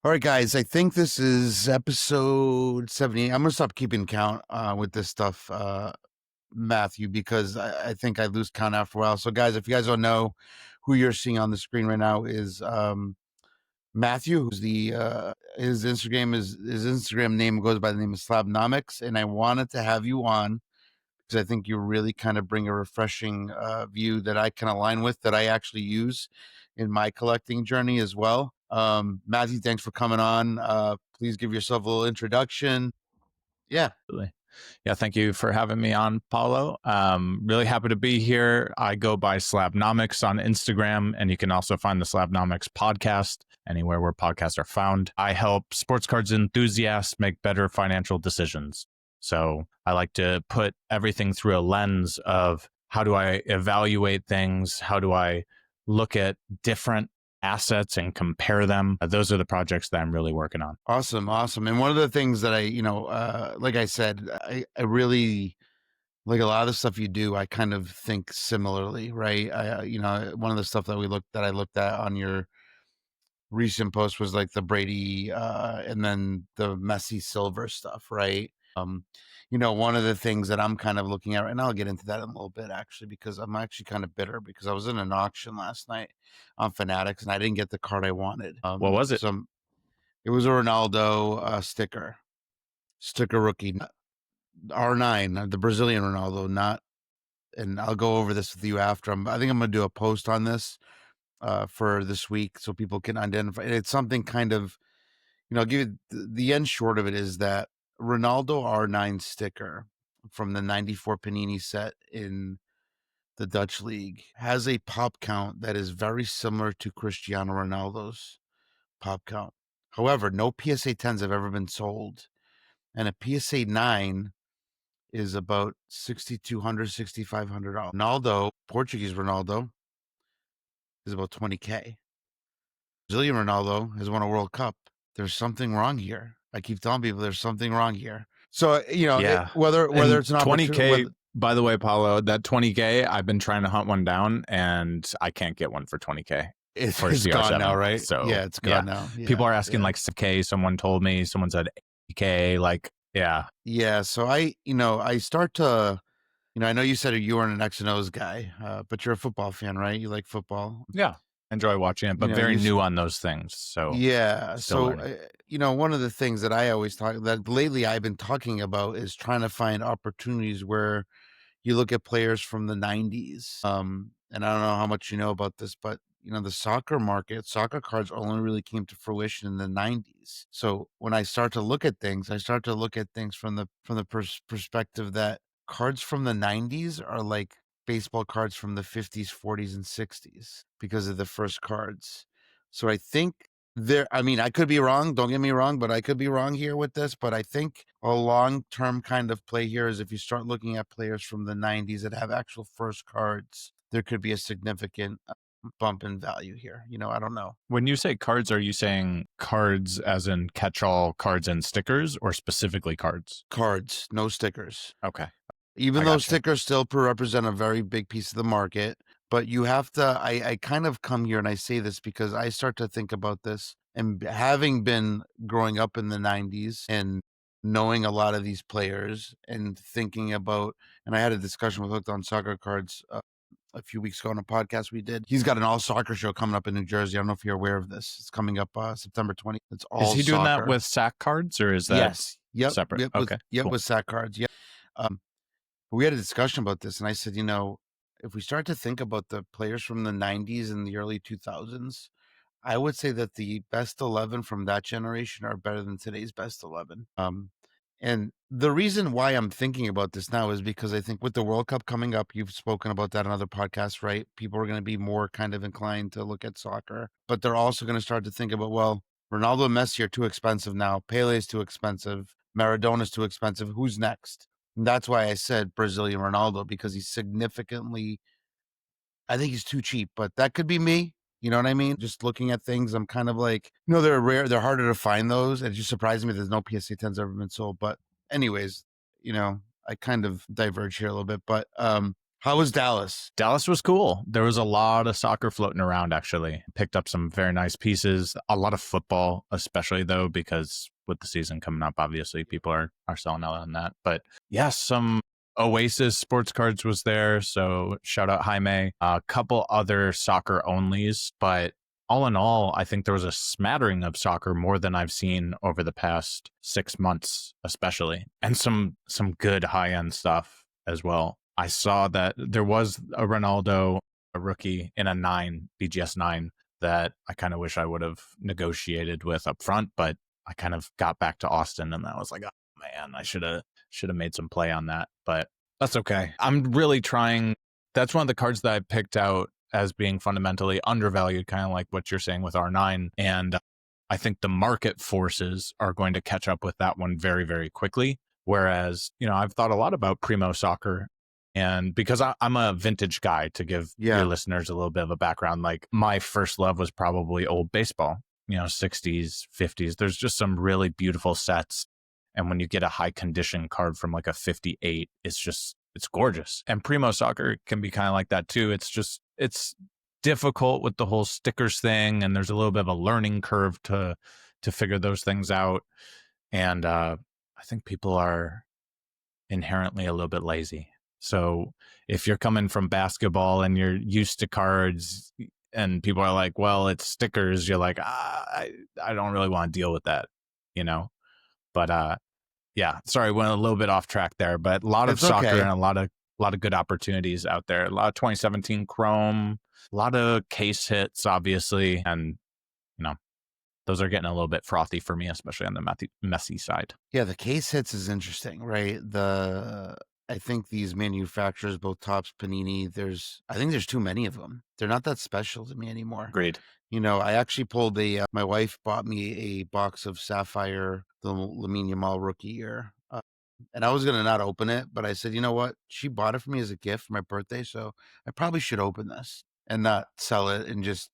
All right, guys, I think this is episode 78. I'm going to stop keeping count with this stuff, Matthew, because I think I lose count after a while. So, guys, if you guys don't know, who you're seeing on the screen right now is Matthew, who's his Instagram name goes by the name of Slabnomics. And I wanted to have you on because I think you really kind of bring a refreshing view that I can align with, that I actually use in my collecting journey as well. Matthew, thanks for coming on. Please give yourself a little introduction. Yeah. Absolutely. Yeah, thank you for having me on, Paulo. Really happy to be here. I go by Slabnomics on Instagram, and you can also find the Slabnomics podcast anywhere where podcasts are found. I help sports cards enthusiasts make better financial decisions. So I like to put everything through a lens of how do I evaluate things? How do I look at different assets and compare them? Those are the projects that I'm really working on. Awesome. And one of the things that like I said, I really like a lot of the stuff you do. I kind of think similarly, right? One of the stuff that I looked at on your recent post was like the Brady and then the Messi Silver stuff, right? One of the things that I'm kind of looking at, and I'll get into that in a little bit actually, because I'm actually kind of bitter because I was in an auction last night on Fanatics and I didn't get the card I wanted. What was it? It was a Ronaldo sticker rookie, R9, the Brazilian Ronaldo, not. And I'll go over this with you after. I think I'm going to do a post on this for this week so people can identify. It's something kind of, I'll give you the end short of it is that Ronaldo R9 sticker from the 94 Panini set in the Dutch League has a pop count that is very similar to Cristiano Ronaldo's pop count. However, no PSA 10s have ever been sold. And a PSA 9 is about $6,200, $6,500. Ronaldo, Portuguese Ronaldo, is about $20K. Brazilian Ronaldo has won a World Cup. There's something wrong here. I keep telling people there's something wrong here. So, whether it's an 20K, by the way, Paulo, that 20K, I've been trying to hunt one down and I can't get one for 20K. It's gone now, right? So yeah, it's gone now. Yeah, people are asking like 6K. Someone told me, someone said 8K. Like, yeah. Yeah. So I start to, I know you said you weren't an X and O's guy, but you're a football fan, right? You like football. Yeah. Enjoy watching it, but very new on those things. So yeah. So, one of the things that I always that lately I've been talking about is trying to find opportunities where you look at players from the 90s. And I don't know how much you know about this, but the soccer cards only really came to fruition in the 90s. So when I start to look at things, I start to look at things from the perspective that cards from the 90s are like baseball cards from the 50s, 40s, and 60s because of the first cards. So I think I could be wrong. Don't get me wrong, but I could be wrong here with this. But I think a long-term kind of play here is if you start looking at players from the 90s that have actual first cards, there could be a significant bump in value here. I don't know. When you say cards, are you saying cards as in catch-all cards and stickers, or specifically cards? Cards, no stickers. Okay. Even though stickers still represent a very big piece of the market, but you have to, I kind of come here and I say this because I start to think about this, and having been growing up in the 90s and knowing a lot of these players and thinking about, and I had a discussion with Hooked on Soccer Cards a few weeks ago on a podcast we did. He's got an all soccer show coming up in New Jersey. I don't know if you're aware of this. It's coming up September 20th. It's all Is he doing soccer. that with SAC cards, or is that separate? Yep, with SAC cards. Yeah. We had a discussion about this, and I said, if we start to think about the players from the 90s and the early 2000s, I would say that the best 11 from that generation are better than today's best 11. And the reason why I'm thinking about this now is because I think with the World Cup coming up, you've spoken about that on other podcasts, right? People are going to be more kind of inclined to look at soccer, but they're also going to start to think about, well, Ronaldo and Messi are too expensive now. Pele is too expensive. Maradona's too expensive. Who's next? And that's why I said Brazilian Ronaldo, because he's significantly, I think he's too cheap, but that could be me. You know what I mean? Just looking at things, I'm kind of like, they're rare. They're harder to find those. It just surprised me there's no PSA 10s ever been sold. But anyways, I kind of diverge here a little bit. But How was Dallas? Dallas was cool. There was a lot of soccer floating around, actually. Picked up some very nice pieces. A lot of football, especially, though, because with the season coming up, obviously, people are selling out on that. But yeah, some Oasis sports cards was there. So shout out Jaime. A couple other soccer onlys. But all in all, I think there was a smattering of soccer more than I've seen over the past 6 months, especially. And some good high-end stuff as well. I saw that there was a Ronaldo, a rookie in a 9, BGS 9, that I kind of wish I would have negotiated with up front, but I kind of got back to Austin and I was like, oh man, I should have made some play on that, but that's okay. I'm really trying. That's one of the cards that I picked out as being fundamentally undervalued, kind of like what you're saying with R9. And I think the market forces are going to catch up with that one very, very quickly. Whereas, I've thought a lot about Primo Soccer. And because I'm a vintage guy, to give your listeners a little bit of a background, like my first love was probably old baseball, 60s, 50s. There's just some really beautiful sets. And when you get a high condition card from like a 58, it's gorgeous. And Primo Soccer can be kind of like that too. It's difficult with the whole stickers thing. And there's a little bit of a learning curve to figure those things out. And I think people are inherently a little bit lazy. So if you're coming from basketball and you're used to cards and people are like, well, it's stickers, you're like, I don't really want to deal with that, But yeah, sorry, went a little bit off track there, but a lot of soccer and a lot of good opportunities out there. A lot of 2017 Chrome, a lot of case hits, obviously, and those are getting a little bit frothy for me, especially on the messy side. Yeah, the case hits is interesting, right? I think these manufacturers, both Topps, Panini, I think there's too many of them. They're not that special to me anymore. Agreed. I actually pulled my wife bought me a box of Sapphire, the Lamine Yamal rookie year. And I was going to not open it, but I said, you know what? She bought it for me as a gift for my birthday. So I probably should open this and not sell it and just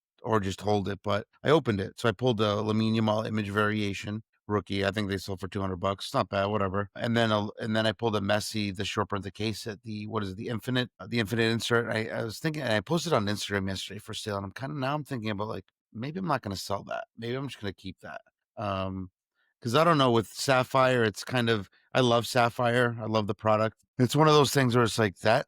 hold it. But I opened it. So I pulled the Lamine Yamal image variation rookie. I think they sold for $200. It's not bad, whatever. And then I pulled a Messi, the short print, the case at the infinite insert. I was thinking, and I posted on Instagram yesterday for sale, and I'm thinking about like, maybe I'm not going to sell that. Maybe I'm just going to keep that. Because I don't know, with Sapphire, it's kind of, I love Sapphire. I love the product. It's one of those things where it's like that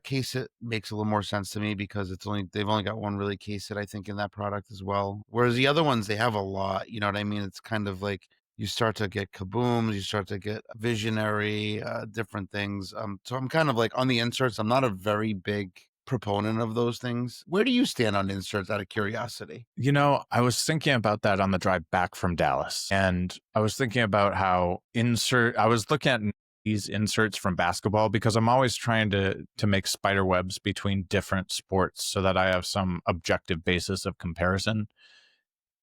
case it makes a little more sense to me because they've only got one really case it, I think, in that product as well. Whereas the other ones, they have a lot, you know what I mean? It's kind of like you start to get kabooms, you start to get visionary, different things. So I'm kind of like on the inserts, I'm not a very big proponent of those things. Where do you stand on inserts out of curiosity? I was thinking about that on the drive back from Dallas, and I was thinking about how I was looking at these inserts from basketball because I'm always trying to make spider webs between different sports so that I have some objective basis of comparison.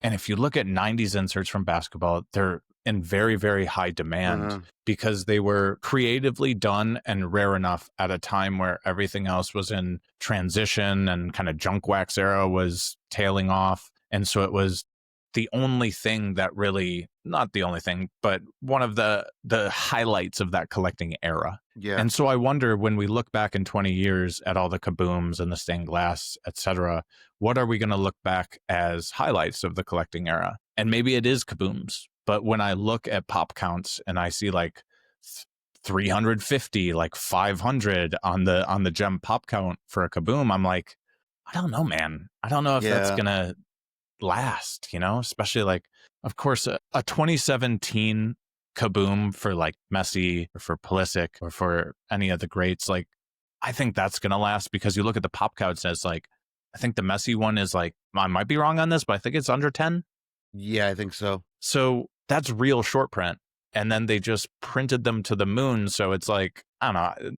And if you look at 90s inserts from basketball, they're in very, very high demand because they were creatively done and rare enough at a time where everything else was in transition and kind of junk wax era was tailing off. And so it was the only thing that really, not the only thing, but one of the highlights of that collecting era. Yeah. And so I wonder, when we look back in 20 years at all the kabooms and the stained glass, etc., what are we going to look back as highlights of the collecting era? And maybe it is kabooms. But when I look at pop counts and I see like 350, like 500 on the gem pop count for a kaboom, I'm like, I don't know, man. I don't know if that's going to last, especially like, of course, a 2017 kaboom for like Messi or for Pulisic or for any of the greats. Like, I think that's going to last because you look at the pop counts as like, I think the Messi one is like, I might be wrong on this, but I think it's under 10. Yeah, I think so. So that's real short print. And then they just printed them to the moon. So it's like, I don't know.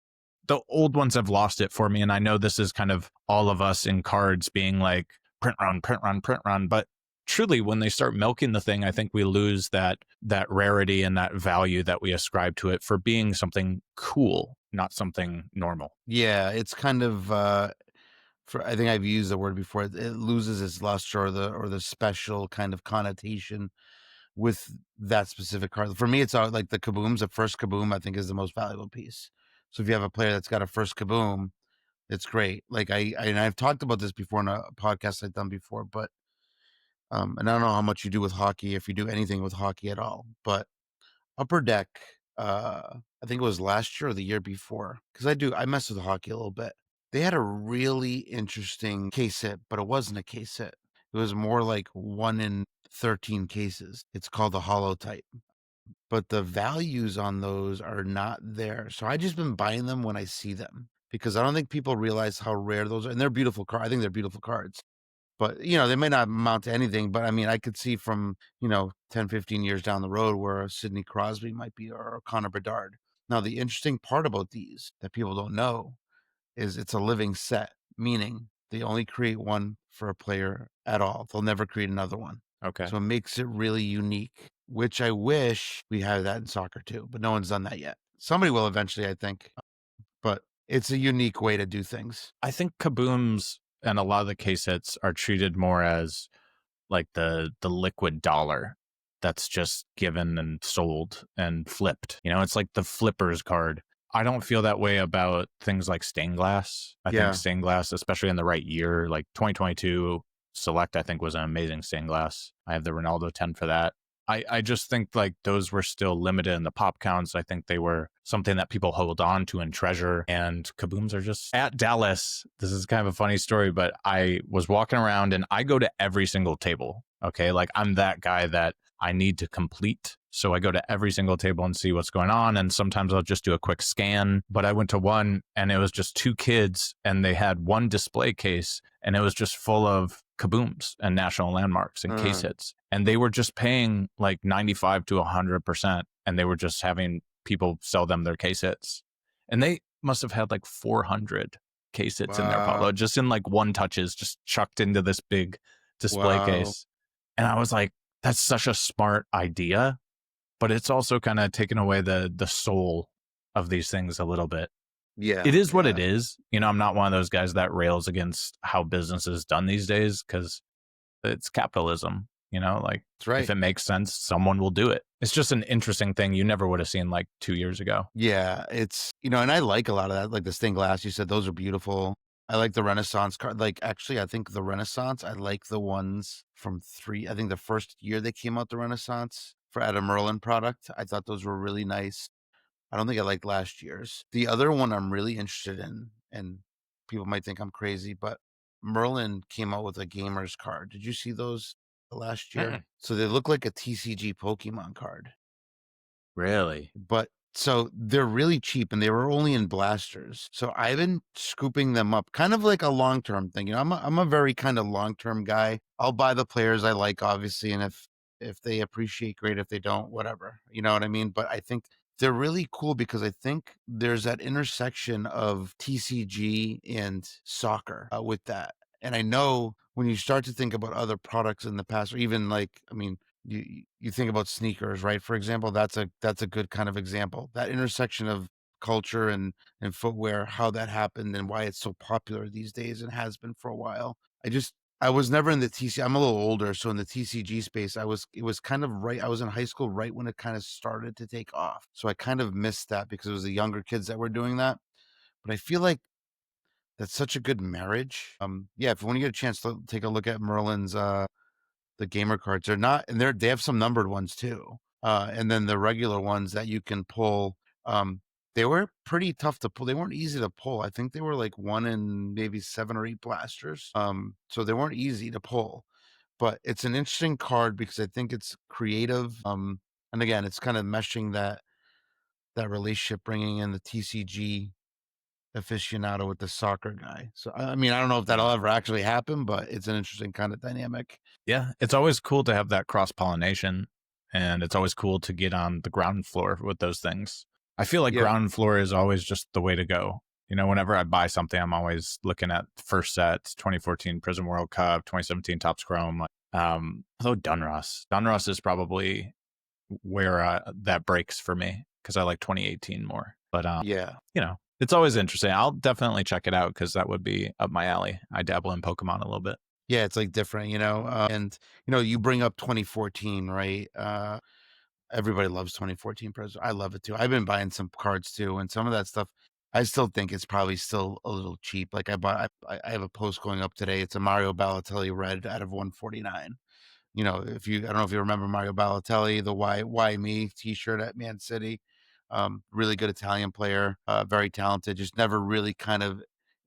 The old ones have lost it for me. And I know this is kind of all of us in cards being like, print run, print run, print run. But truly, when they start milking the thing, I think we lose that rarity and that value that we ascribe to it for being something cool, not something normal. Yeah, it's kind of, I think I've used the word before, it loses its luster or the special kind of connotation with that specific card. For me, it's like the kabooms. The first kaboom, I think, is the most valuable piece. So if you have a player that's got a first Kaboom, it's great. Like and I've talked about this before in a podcast I've done before, but and I don't know how much you do with hockey, if you do anything with hockey at all, but Upper Deck, I think it was last year or the year before, because I mess with hockey a little bit. They had a really interesting case hit, but it wasn't a case hit. It was more like 1 in 13 cases. It's called the hollow type, but the values on those are not there. So I just been buying them when I see them because I don't think people realize how rare those are. And they're beautiful cards. I think they're beautiful cards. But, they may not amount to anything, but I mean, I could see from, 10, 15 years down the road where a Sidney Crosby might be or a Connor Bedard. Now, the interesting part about these that people don't know is it's a living set, meaning they only create one for a player at all. They'll never create another one. Okay. So it makes it really unique, which I wish we had that in soccer too, but no one's done that yet. Somebody will eventually, I think, but it's a unique way to do things. I think kabooms and a lot of the case hits are treated more as like the liquid dollar that's just given and sold and flipped. It's like the flippers card. I don't feel that way about things like stained glass. I Yeah. think stained glass, especially in the right year, like 2022 Select, I think was an amazing stained glass. I have the Ronaldo 10 for that. I just think like those were still limited in the pop counts. I think they were something that people hold on to and treasure. And kabooms are just at Dallas. This is kind of a funny story, but I was walking around and I go to every single table. Okay. Like I'm that guy that I need to complete. So I go to every single table and see what's going on. And sometimes I'll just do a quick scan. But I went to one and it was just two kids and they had one display case and it was just full of kabooms and national landmarks and case hits. And they were just paying like 95 to 100%. And they were just having people sell them their case hits. And they must have had like 400 case hits in their Paulo, just in like one touches, just chucked into this big display case. And I was like, that's such a smart idea, but it's also kind of taken away the soul of these things a little bit. Yeah. It is what it is. I'm not one of those guys that rails against how business is done these days because it's capitalism, like That's right. if it makes sense, someone will do it. It's just an interesting thing you never would have seen like 2 years ago. Yeah, it's, and I like a lot of that, like the stained glass. You said those are beautiful. I like the Renaissance card. Like, actually, I think the Renaissance, I like the ones from I think the first year they came out, the Renaissance for at a Merlin product. I thought those were really nice. I don't think I liked last year's. The other one I'm really interested in, and people might think I'm crazy, but Merlin came out with a gamer's card. Did you see those last year? So they look like a TCG Pokemon card. Really? But so they're really cheap and they were only in blasters. So I've been scooping them up, kind of like a long-term thing. I'm a very kind of long-term guy. I'll buy the players I like, obviously, and if they appreciate, great. If they don't, whatever. You know what I mean? But I think they're really cool because I think there's that intersection of TCG and soccer with that. And I know when you start to think about other products in the past, or even like, I mean, you think about sneakers, right? For example, that's a good kind of example. That intersection of culture and footwear, how that happened and why it's so popular these days and has been for a while. I was never in the TC. I'm a little older, so in the TCG space, it was kind of right. I was in high school right when it kind of started to take off. So I kind of missed that because it was the younger kids that were doing that. But I feel like that's such a good marriage. Yeah, if when you get a chance to take a look at Merlin's the gamer cards, they're not, and they have some numbered ones too. And then the regular ones that you can pull, they were pretty tough to pull. They weren't easy to pull. I think they were like 1 in maybe 7 or 8 blasters. So they weren't easy to pull, but it's an interesting card because I think it's creative. And again, it's kind of meshing that relationship, bringing in the TCG aficionado with the soccer guy. So I mean, I don't know if that'll ever actually happen, but it's an interesting kind of dynamic. Yeah, it's always cool to have that cross pollination, and it's always cool to get on the ground floor with those things. I feel like ground floor is always just the way to go. Whenever I buy something, I'm always looking at first sets, 2014 Prism World Cup, 2017 Topps Chrome. Although Donruss is probably where that breaks for me because I like 2018 more. But it's always interesting. I'll definitely check it out because that would be up my alley. I dabble in Pokemon a little bit. Yeah, it's like different, and you bring up 2014, right? Everybody loves 2014 President. I love it too. I've been buying some cards too, and some of that stuff. I still think it's probably still a little cheap. Like I have a post going up today. It's a Mario Balotelli red out of 149. If you I don't know if you remember Mario Balotelli, the why me t-shirt at Man City. Really good Italian player, very talented, just never really kind of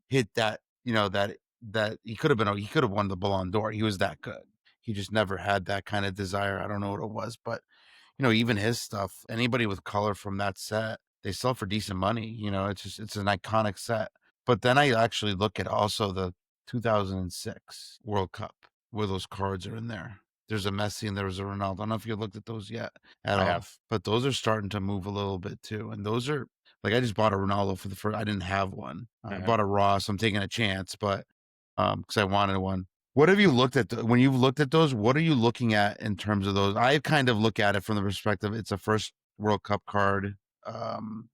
hit that, that he could have won the Ballon d'Or. He was that good. He just never had that kind of desire. I don't know what it was, but even his stuff, anybody with color from that set, they sell for decent money. It's an iconic set. But then I actually look at also the 2006 World Cup where those cards are in there. There's a Messi and there's a Ronaldo. I don't know if you looked at those yet at I all, have. but those are starting to move a little bit too. And those are like, I just bought a Ronaldo for the first, I didn't have one. I Mhm. bought a Ross. I'm taking a chance, but because I wanted one. What have you looked at when you've looked at those? What are you looking at in terms of those? I kind of look at it from the perspective it's a first World Cup card. Um,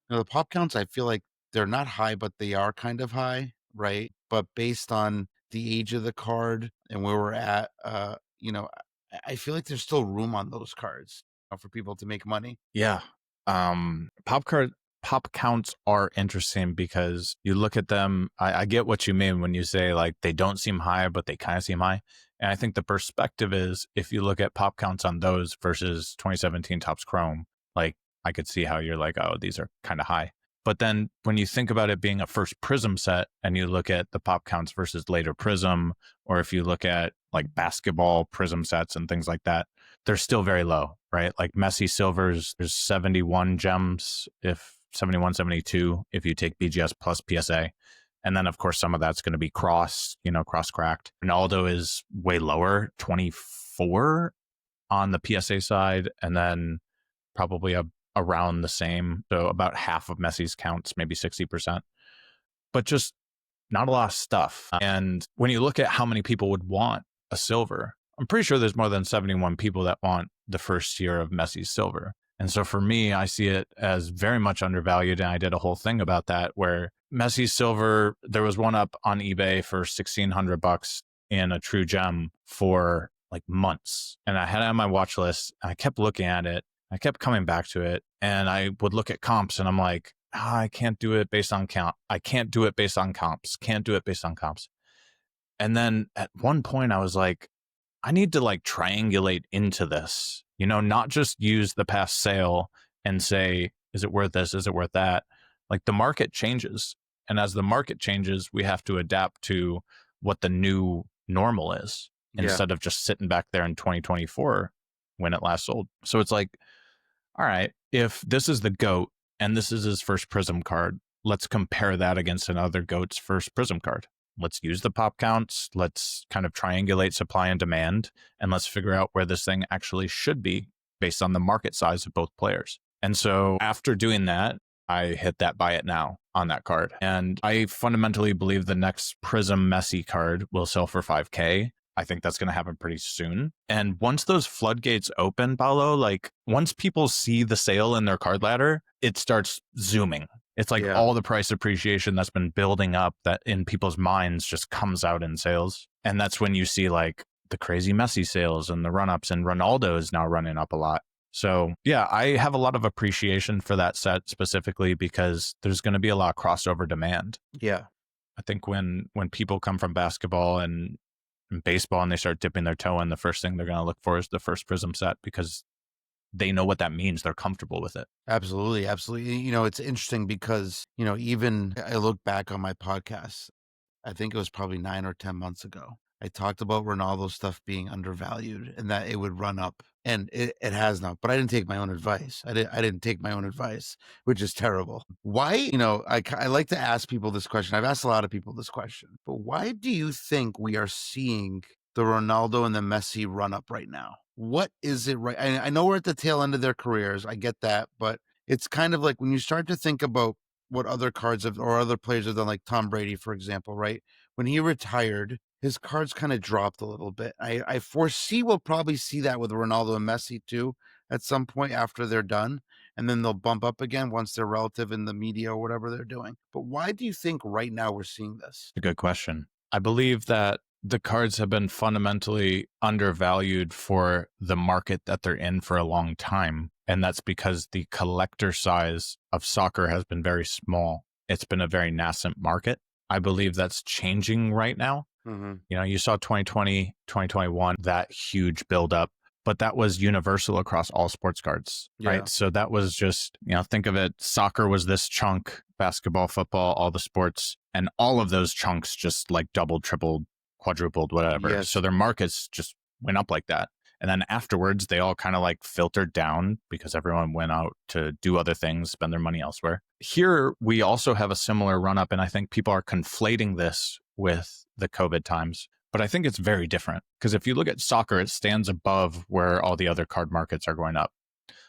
the pop counts, I feel like they're not high, but they are kind of high, right? But based on the age of the card and where we're at, I feel like there's still room on those cards for people to make money. Yeah. Pop counts are interesting because you look at them. I get what you mean when you say like they don't seem high, but they kind of seem high. And I think the perspective is if you look at pop counts on those versus 2017 Topps Chrome, like I could see how you're like, oh, these are kind of high. But then when you think about it being a first Prism set and you look at the pop counts versus later Prism, or if you look at like basketball Prism sets and things like that, they're still very low, right? Like Messi Silvers, there's 71 gems, if 71, 72, if you take BGS plus PSA. And then, of course, some of that's going to be cross cracked. Ronaldo is way lower, 24 on the PSA side, and then probably around the same. So about half of Messi's counts, maybe 60%. But just not a lot of stuff. And when you look at how many people would want a silver, I'm pretty sure there's more than 71 people that want the first year of Messi's silver. And so for me, I see it as very much undervalued. And I did a whole thing about that where Messi's silver, there was one up on eBay for $1,600 in a true gem for like months. And I had it on my watch list. I kept looking at it. I kept coming back to it. And I would look at comps and I'm like, I can't do it based on count. I can't do it based on comps. Can't do it based on comps. And then at one point I was like, I need to like triangulate into this, not just use the past sale and say, is it worth this? Is it worth that? Like the market changes. And as the market changes, we have to adapt to what the new normal is instead of just sitting back there in 2024 when it last sold. So it's like, all right, if this is the GOAT and this is his first Prism card, let's compare that against another GOAT's first Prism card. Let's use the pop counts. Let's kind of triangulate supply and demand, and let's figure out where this thing actually should be based on the market size of both players. And so after doing that, I hit that buy it now on that card. And I fundamentally believe the next Prism Messi card will sell for 5K. I think that's going to happen pretty soon. And once those floodgates open, Paolo, like once people see the sale in their card ladder, it starts zooming. It's like all the price appreciation that's been building up that in people's minds just comes out in sales. And that's when you see like the crazy Messi sales and the run-ups, and Ronaldo is now running up a lot. So yeah, I have a lot of appreciation for that set specifically because there's going to be a lot of crossover demand. Yeah. I think when people come from basketball and baseball and they start dipping their toe in, the first thing they're going to look for is the first Prism set because they know what that means. They're comfortable with it. Absolutely. Absolutely. It's interesting because, even I look back on my podcast, I think it was probably 9 or 10 months ago. I talked about Ronaldo stuff being undervalued and that it would run up, and it has not. But I didn't take my own advice. I didn't take my own advice, which is terrible. Why? I like to ask people this question. I've asked a lot of people this question, but why do you think we are seeing the Ronaldo and the Messi run up right now? What is it right? I know we're at the tail end of their careers. I get that, but it's kind of like when you start to think about what other cards have or other players have done, like Tom Brady, for example, right? When he retired, his cards kind of dropped a little bit. I foresee we'll probably see that with Ronaldo and Messi too at some point after they're done. And then they'll bump up again once they're relative in the media or whatever they're doing. But why do you think right now we're seeing this? A good question. I believe that the cards have been fundamentally undervalued for the market that they're in for a long time. And that's because the collector size of soccer has been very small. It's been a very nascent market. I believe that's changing right now. You know, you saw 2020, 2021, that huge buildup, but that was universal across all sports cards, right? So that was just, you know, think of it, soccer was this chunk, basketball, football, all the sports, and all of those chunks just like doubled, tripled, quadrupled, whatever. So their markets just went up like that. And then afterwards, they all kind of like filtered down because everyone went out to do other things, spend their money elsewhere. Here, we also have a similar run up. And I think people are conflating this with the COVID times. But I think it's very different because if you look at soccer, it stands above where all the other card markets are going up.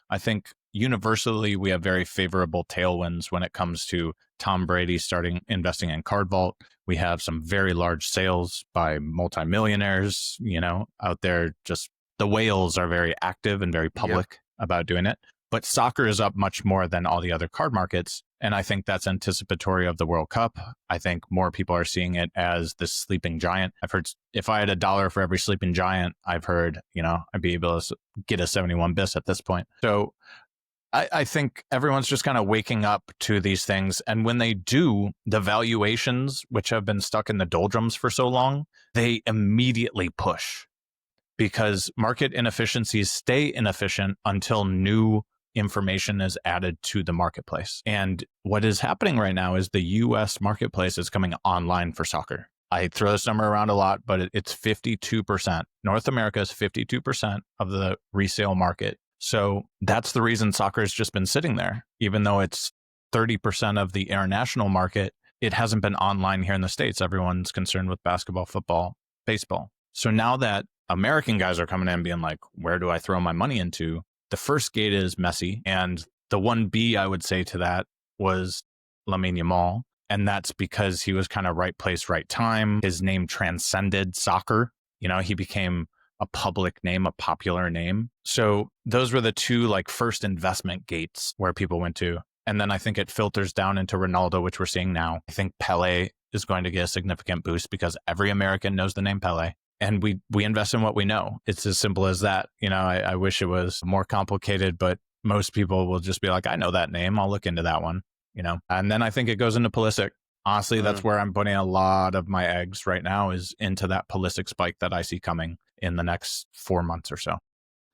I think universally, we have very favorable tailwinds when it comes to Tom Brady starting investing in Card Vault. We have some very large sales by multimillionaires, you know, out there. Just the whales are very active and very public about doing it. But soccer is up much more than all the other card markets. And I think that's anticipatory of the World Cup. I think more people are seeing it as the sleeping giant. I've heard if I had $1 for every sleeping giant, I've heard, you know, I'd be able to get a 71 bis at this point. So I think everyone's just kind of waking up to these things. And when they do, the valuations, which have been stuck in the doldrums for so long, they immediately push because market inefficiencies stay inefficient until new information is added to the marketplace. And what is happening right now is the US marketplace is coming online for soccer. I throw this number around a lot, but it's 52%. North America is 52% of the resale market. So that's the reason soccer has just been sitting there. Even though it's 30% of the international market, it hasn't been online here in the States. Everyone's concerned with basketball, football, baseball. So now that American guys are coming in being like, where do I throw my money into? The first gate is Messi. And the 1B I would say to that was Lamine Yamal. And that's because he was kind of right place, right time. His name transcended soccer. You know, he became a public name, a popular name. So those were the two like first investment gates where people went to. And then I think it filters down into Ronaldo, which we're seeing now. I think Pele is going to get a significant boost because every American knows the name Pele. And we invest in what we know. It's as simple as that. You know, I wish it was more complicated, but most people will just be like, I know that name. I'll look into that one, you know. And then I think it goes into Pulisic. Honestly, that's where I'm putting a lot of my eggs right now is into that Pulisic spike that I see coming in the next 4 months or so.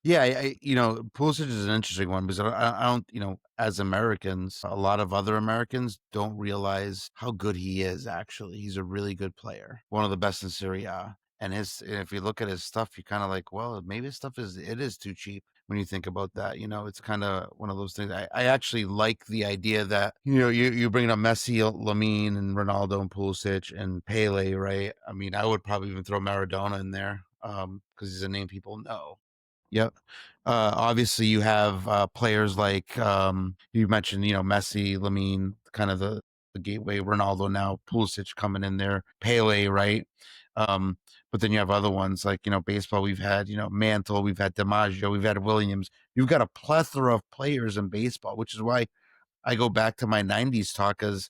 Yeah, you know, Pulisic is an interesting one because I don't, you know, as Americans, a lot of other Americans don't realize how good he is. Actually, he's a really good player, one of the best in Serie A. And if you look at his stuff, you're kind of like, well, maybe his stuff is too cheap when you think about that. You know, it's kind of one of those things. I actually like the idea that, you know, you bring up Messi, Lamine, and Ronaldo, and Pulisic, and Pele, right? I mean, I would probably even throw Maradona in there because he's a name people know. Yep. Obviously, you have players like you mentioned, you know, Messi, Lamine, kind of the gateway, Ronaldo now, Pulisic coming in there, Pele, right? But then you have other ones like, you know, baseball. We've had, you know, Mantle, we've had DiMaggio, we've had Williams. You've got a plethora of players in baseball, which is why I go back to my 90s talk as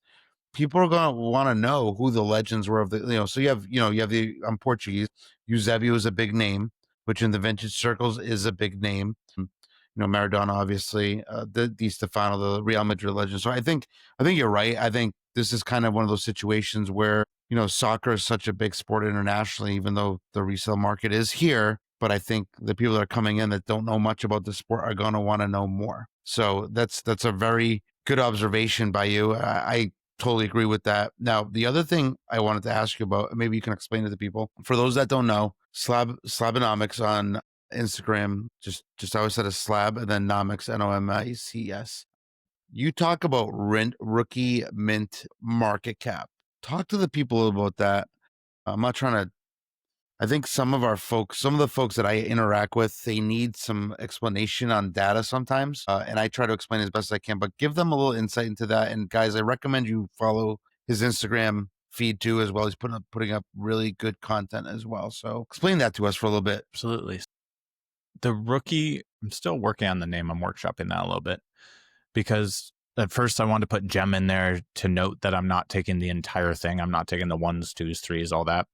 people are going to want to know who the legends were of the, you know, so you have the, I'm Portuguese, Eusebio is a big name, which in the vintage circles is a big name. You know, Maradona, obviously, Di Stefano, the Real Madrid legend. So I think you're right. I think this is kind of one of those situations where, you know, soccer is such a big sport internationally, even though the resale market is here. But I think the people that are coming in that don't know much about the sport are going to want to know more. So that's a very good observation by you. I totally agree with that. Now, the other thing I wanted to ask you about, maybe you can explain to the people, for those that don't know, Slabonomics on Instagram, just I always said a slab and then nomics, Nomics. You talk about rookie mint market cap. Talk to the people about that. I'm not trying to, I think some of the folks that I interact with, they need some explanation on data sometimes. And I try to explain as best as I can, but give them a little insight into that. And guys, I recommend you follow his Instagram feed too, as well. He's putting up really good content as well. So explain that to us for a little bit. Absolutely. The rookie, I'm still working on the name. I'm workshopping that a little bit because at first I wanted to put gem in there to note that I'm not taking the entire thing. I'm not taking the 1s, 2s, 3s, all that.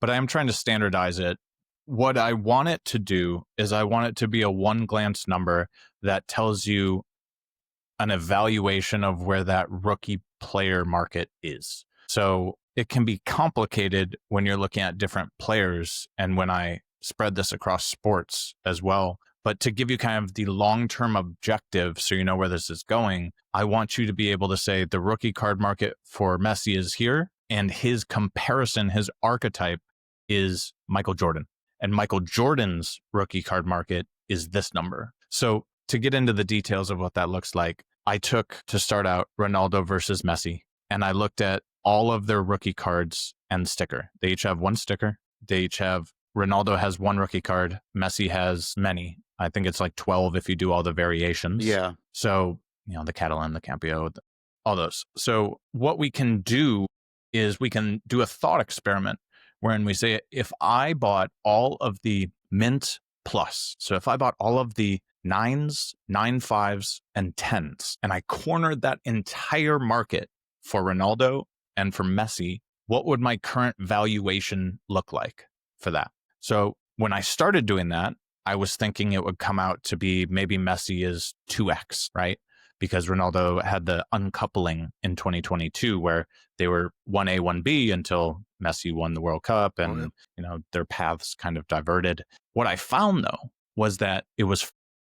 but I am trying to standardize it. What I want it to do is I want it to be a one glance number that tells you an evaluation of where that rookie player market is. So it can be complicated when you're looking at different players and when I spread this across sports as well. But to give you kind of the long-term objective so you know where this is going, I want you to be able to say the rookie card market for Messi is here and his comparison, his archetype is Michael Jordan. And Michael Jordan's rookie card market is this number. So to get into the details of what that looks like, I took to start out Ronaldo versus Messi, and I looked at all of their rookie cards and sticker. They each have one sticker. They each have, Ronaldo has one rookie card. Messi has many. I think it's like 12 if you do all the variations. Yeah. So, the Catalan, the Campio, all those. So what we can do is we can do a thought experiment wherein we say, if I bought all of the Mint Plus, so if I bought all of the 9s, 9.5s, and 10s, and I cornered that entire market for Ronaldo and for Messi, what would my current valuation look like for that? So when I started doing that, I was thinking it would come out to be maybe Messi is 2x, right? Because Ronaldo had the uncoupling in 2022 where they were 1A, 1B until Messi won the World Cup and, their paths kind of diverted. What I found, though, was that it was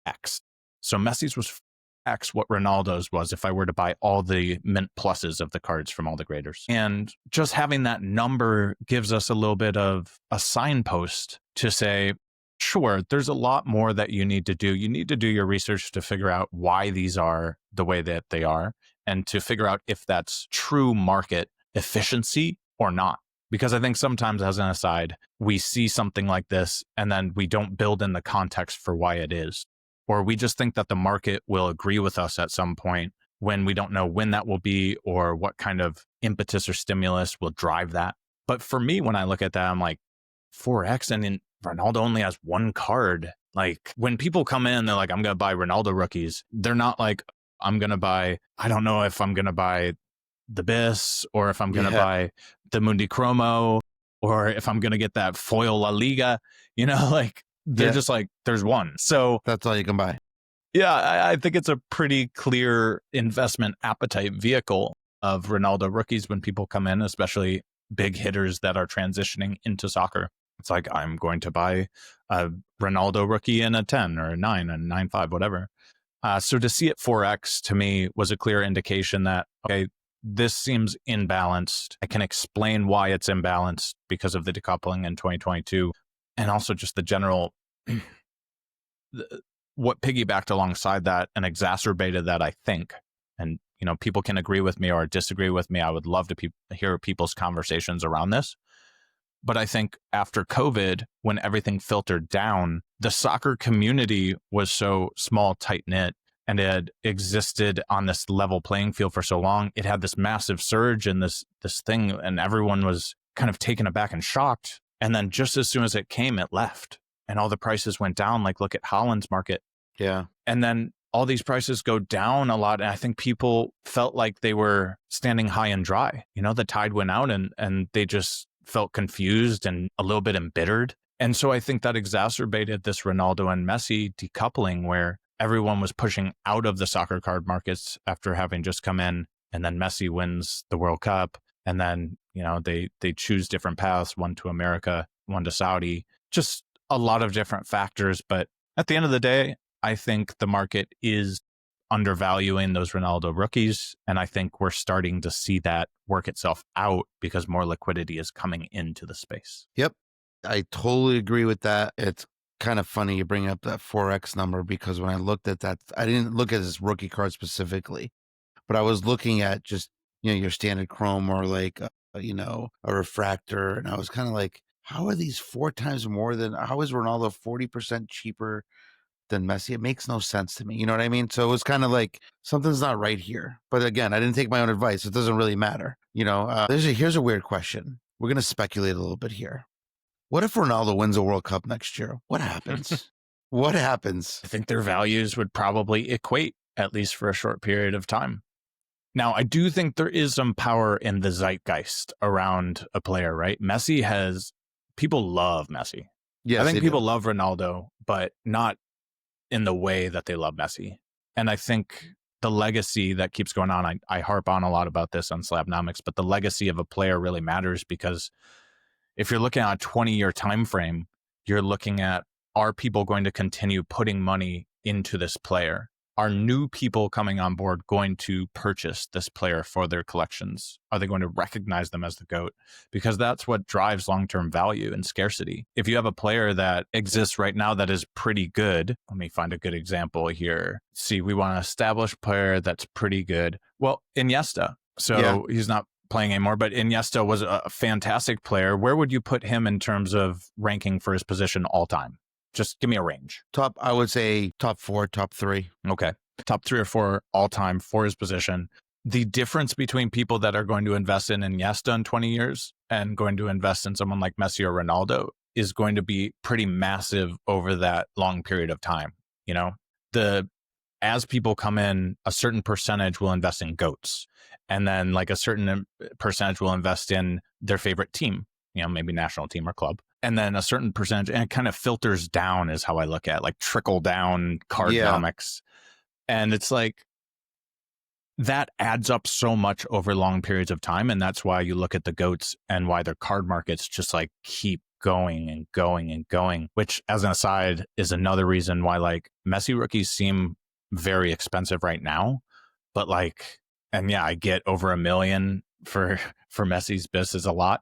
X. So Messi's was X what Ronaldo's was if I were to buy all the Mint Pluses of the cards from all the graders. And just having that number gives us a little bit of a signpost to say, sure, there's a lot more that you need to do. You need to do your research to figure out why these are the way that they are and to figure out if that's true market efficiency or not. Because I think sometimes, as an aside, we see something like this and then we don't build in the context for why it is. Or we just think that the market will agree with us at some point when we don't know when that will be or what kind of impetus or stimulus will drive that. But for me, when I look at that, I'm like, 4X, and then Ronaldo only has one card. Like when people come in, they're like, I'm going to buy Ronaldo rookies. They're not like, I'm going to buy, I don't know if I'm going to buy the BIS or if I'm going to buy the Mundi Chromo or if I'm going to get that foil La Liga, like they're just like, there's one. So that's all you can buy. Yeah, I think it's a pretty clear investment appetite vehicle of Ronaldo rookies when people come in, especially big hitters that are transitioning into soccer. It's like, I'm going to buy a Ronaldo rookie in a 10 or a 9 and 9.5, whatever. So to see it 4X to me was a clear indication that, okay, this seems imbalanced. I can explain why it's imbalanced because of the decoupling in 2022 and also just the general, what piggybacked alongside that and exacerbated that, I think. And, people can agree with me or disagree with me. I would love to hear people's conversations around this. But I think after COVID, when everything filtered down, the soccer community was so small, tight-knit, and it had existed on this level playing field for so long. It had this massive surge in this thing, and everyone was kind of taken aback and shocked. And then just as soon as it came, it left. And all the prices went down. Like, look at Holland's market. Yeah. And then all these prices go down a lot. And I think people felt like they were standing high and dry. The tide went out and they just felt confused and a little bit embittered. And so I think that exacerbated this Ronaldo and Messi decoupling where everyone was pushing out of the soccer card markets after having just come in. And then Messi wins the World Cup. And then, they choose different paths, one to America, one to Saudi, just a lot of different factors. But at the end of the day, I think the market is undervaluing those Ronaldo rookies. And I think we're starting to see that work itself out because more liquidity is coming into the space. Yep. I totally agree with that. It's kind of funny you bring up that 4X number because when I looked at that, I didn't look at this rookie card specifically, but I was looking at just, your standard chrome or like, a refractor. And I was kind of like, how are these 4 times more how is Ronaldo 40% cheaper than Messi? It makes no sense to me. You know what I mean? So it was kind of like something's not right here. But again, I didn't take my own advice. It doesn't really matter. Here's a weird question. We're going to speculate a little bit here. What if Ronaldo wins a World Cup next year? What happens? What happens? I think their values would probably equate, at least for a short period of time. Now, I do think there is some power in the zeitgeist around a player, right? Messi has people love Messi. Yes, I think they people do. love Ronaldo, but not in the way that they love Messi. And I think the legacy that keeps going on, I harp on a lot about this on Slabnomics, but the legacy of a player really matters, because if you're looking at a 20-year time frame, you're looking at, are people going to continue putting money into this player? Are new people coming on board going to purchase this player for their collections? Are they going to recognize them as the GOAT? Because that's what drives long-term value and scarcity. If you have a player that exists right now that is pretty good, let me find a good example here. See, we want an established player that's pretty good. Well, Iniesta. So he's not playing anymore, but Iniesta was a fantastic player. Where would you put him in terms of ranking for his position all time? Just give me a range. I would say top 4, top 3. Okay. Top 3 or 4 all time for his position. The difference between people that are going to invest in Iniesta in 20 years and going to invest in someone like Messi or Ronaldo is going to be pretty massive over that long period of time. You know, as people come in, a certain percentage will invest in GOATs, and then like a certain percentage will invest in their favorite team, you know, maybe national team or club. And then a certain percentage, and it kind of filters down is how I look at, like, trickle down cardnomics. And it's like, that adds up so much over long periods of time. And that's why you look at the GOATs and why their card markets just like keep going and going and going, which, as an aside, is another reason why like Messi rookies seem very expensive right now. But like, and yeah, I get over $1 million for Messi's bis is a lot.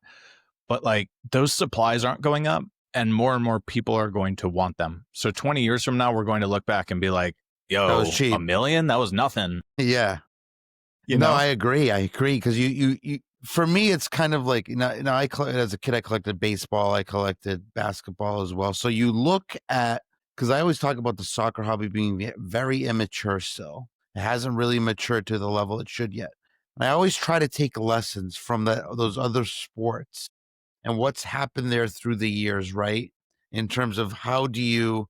But like, those supplies aren't going up, and more people are going to want them. So 20 years from now, we're going to look back and be like, yo, That was cheap. $1 million? That was nothing. Yeah. You know? I agree. Because you for me, it's kind of like, as a kid, I collected baseball. I collected basketball as well. So you look at, because I always talk about the soccer hobby being very immature still. It hasn't really matured to the level it should yet. And I always try to take lessons from those other sports and what's happened there through the years, right? In terms of how do you,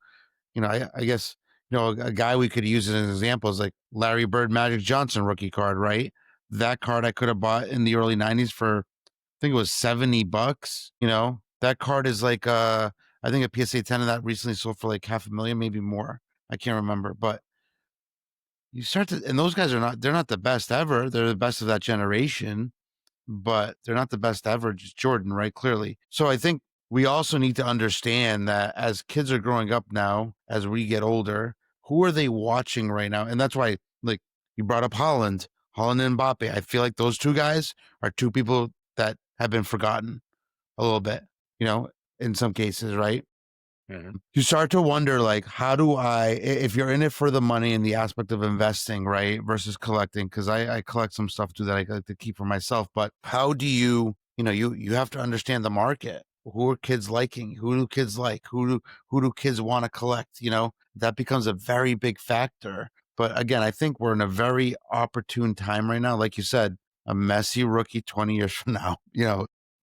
I guess, a guy we could use as an example is like Larry Bird, Magic Johnson rookie card, right? That card I could have bought in the early 90s for, I think it was $70. That card is like, I think a PSA 10 of that recently sold for like $500,000, maybe more. I can't remember, but you start to, and those guys they're not the best ever. They're the best of that generation, but they're not the best ever. Just Jordan, right? Clearly. So I think we also need to understand that as kids are growing up now, as we get older, who are they watching right now? And that's why, like, you brought up Holland and Mbappe. I feel like those two guys are two people that have been forgotten a little bit, in some cases, right? Mm-hmm. You start to wonder, like, how do if you're in it for the money and the aspect of investing, right, versus collecting, because I collect some stuff too that I like to keep for myself, but how do you have to understand the market. Who are kids liking? Who do kids like? Who do kids want to collect? That becomes a very big factor. But again, I think we're in a very opportune time right now. Like you said, a Messi rookie 20 years from now,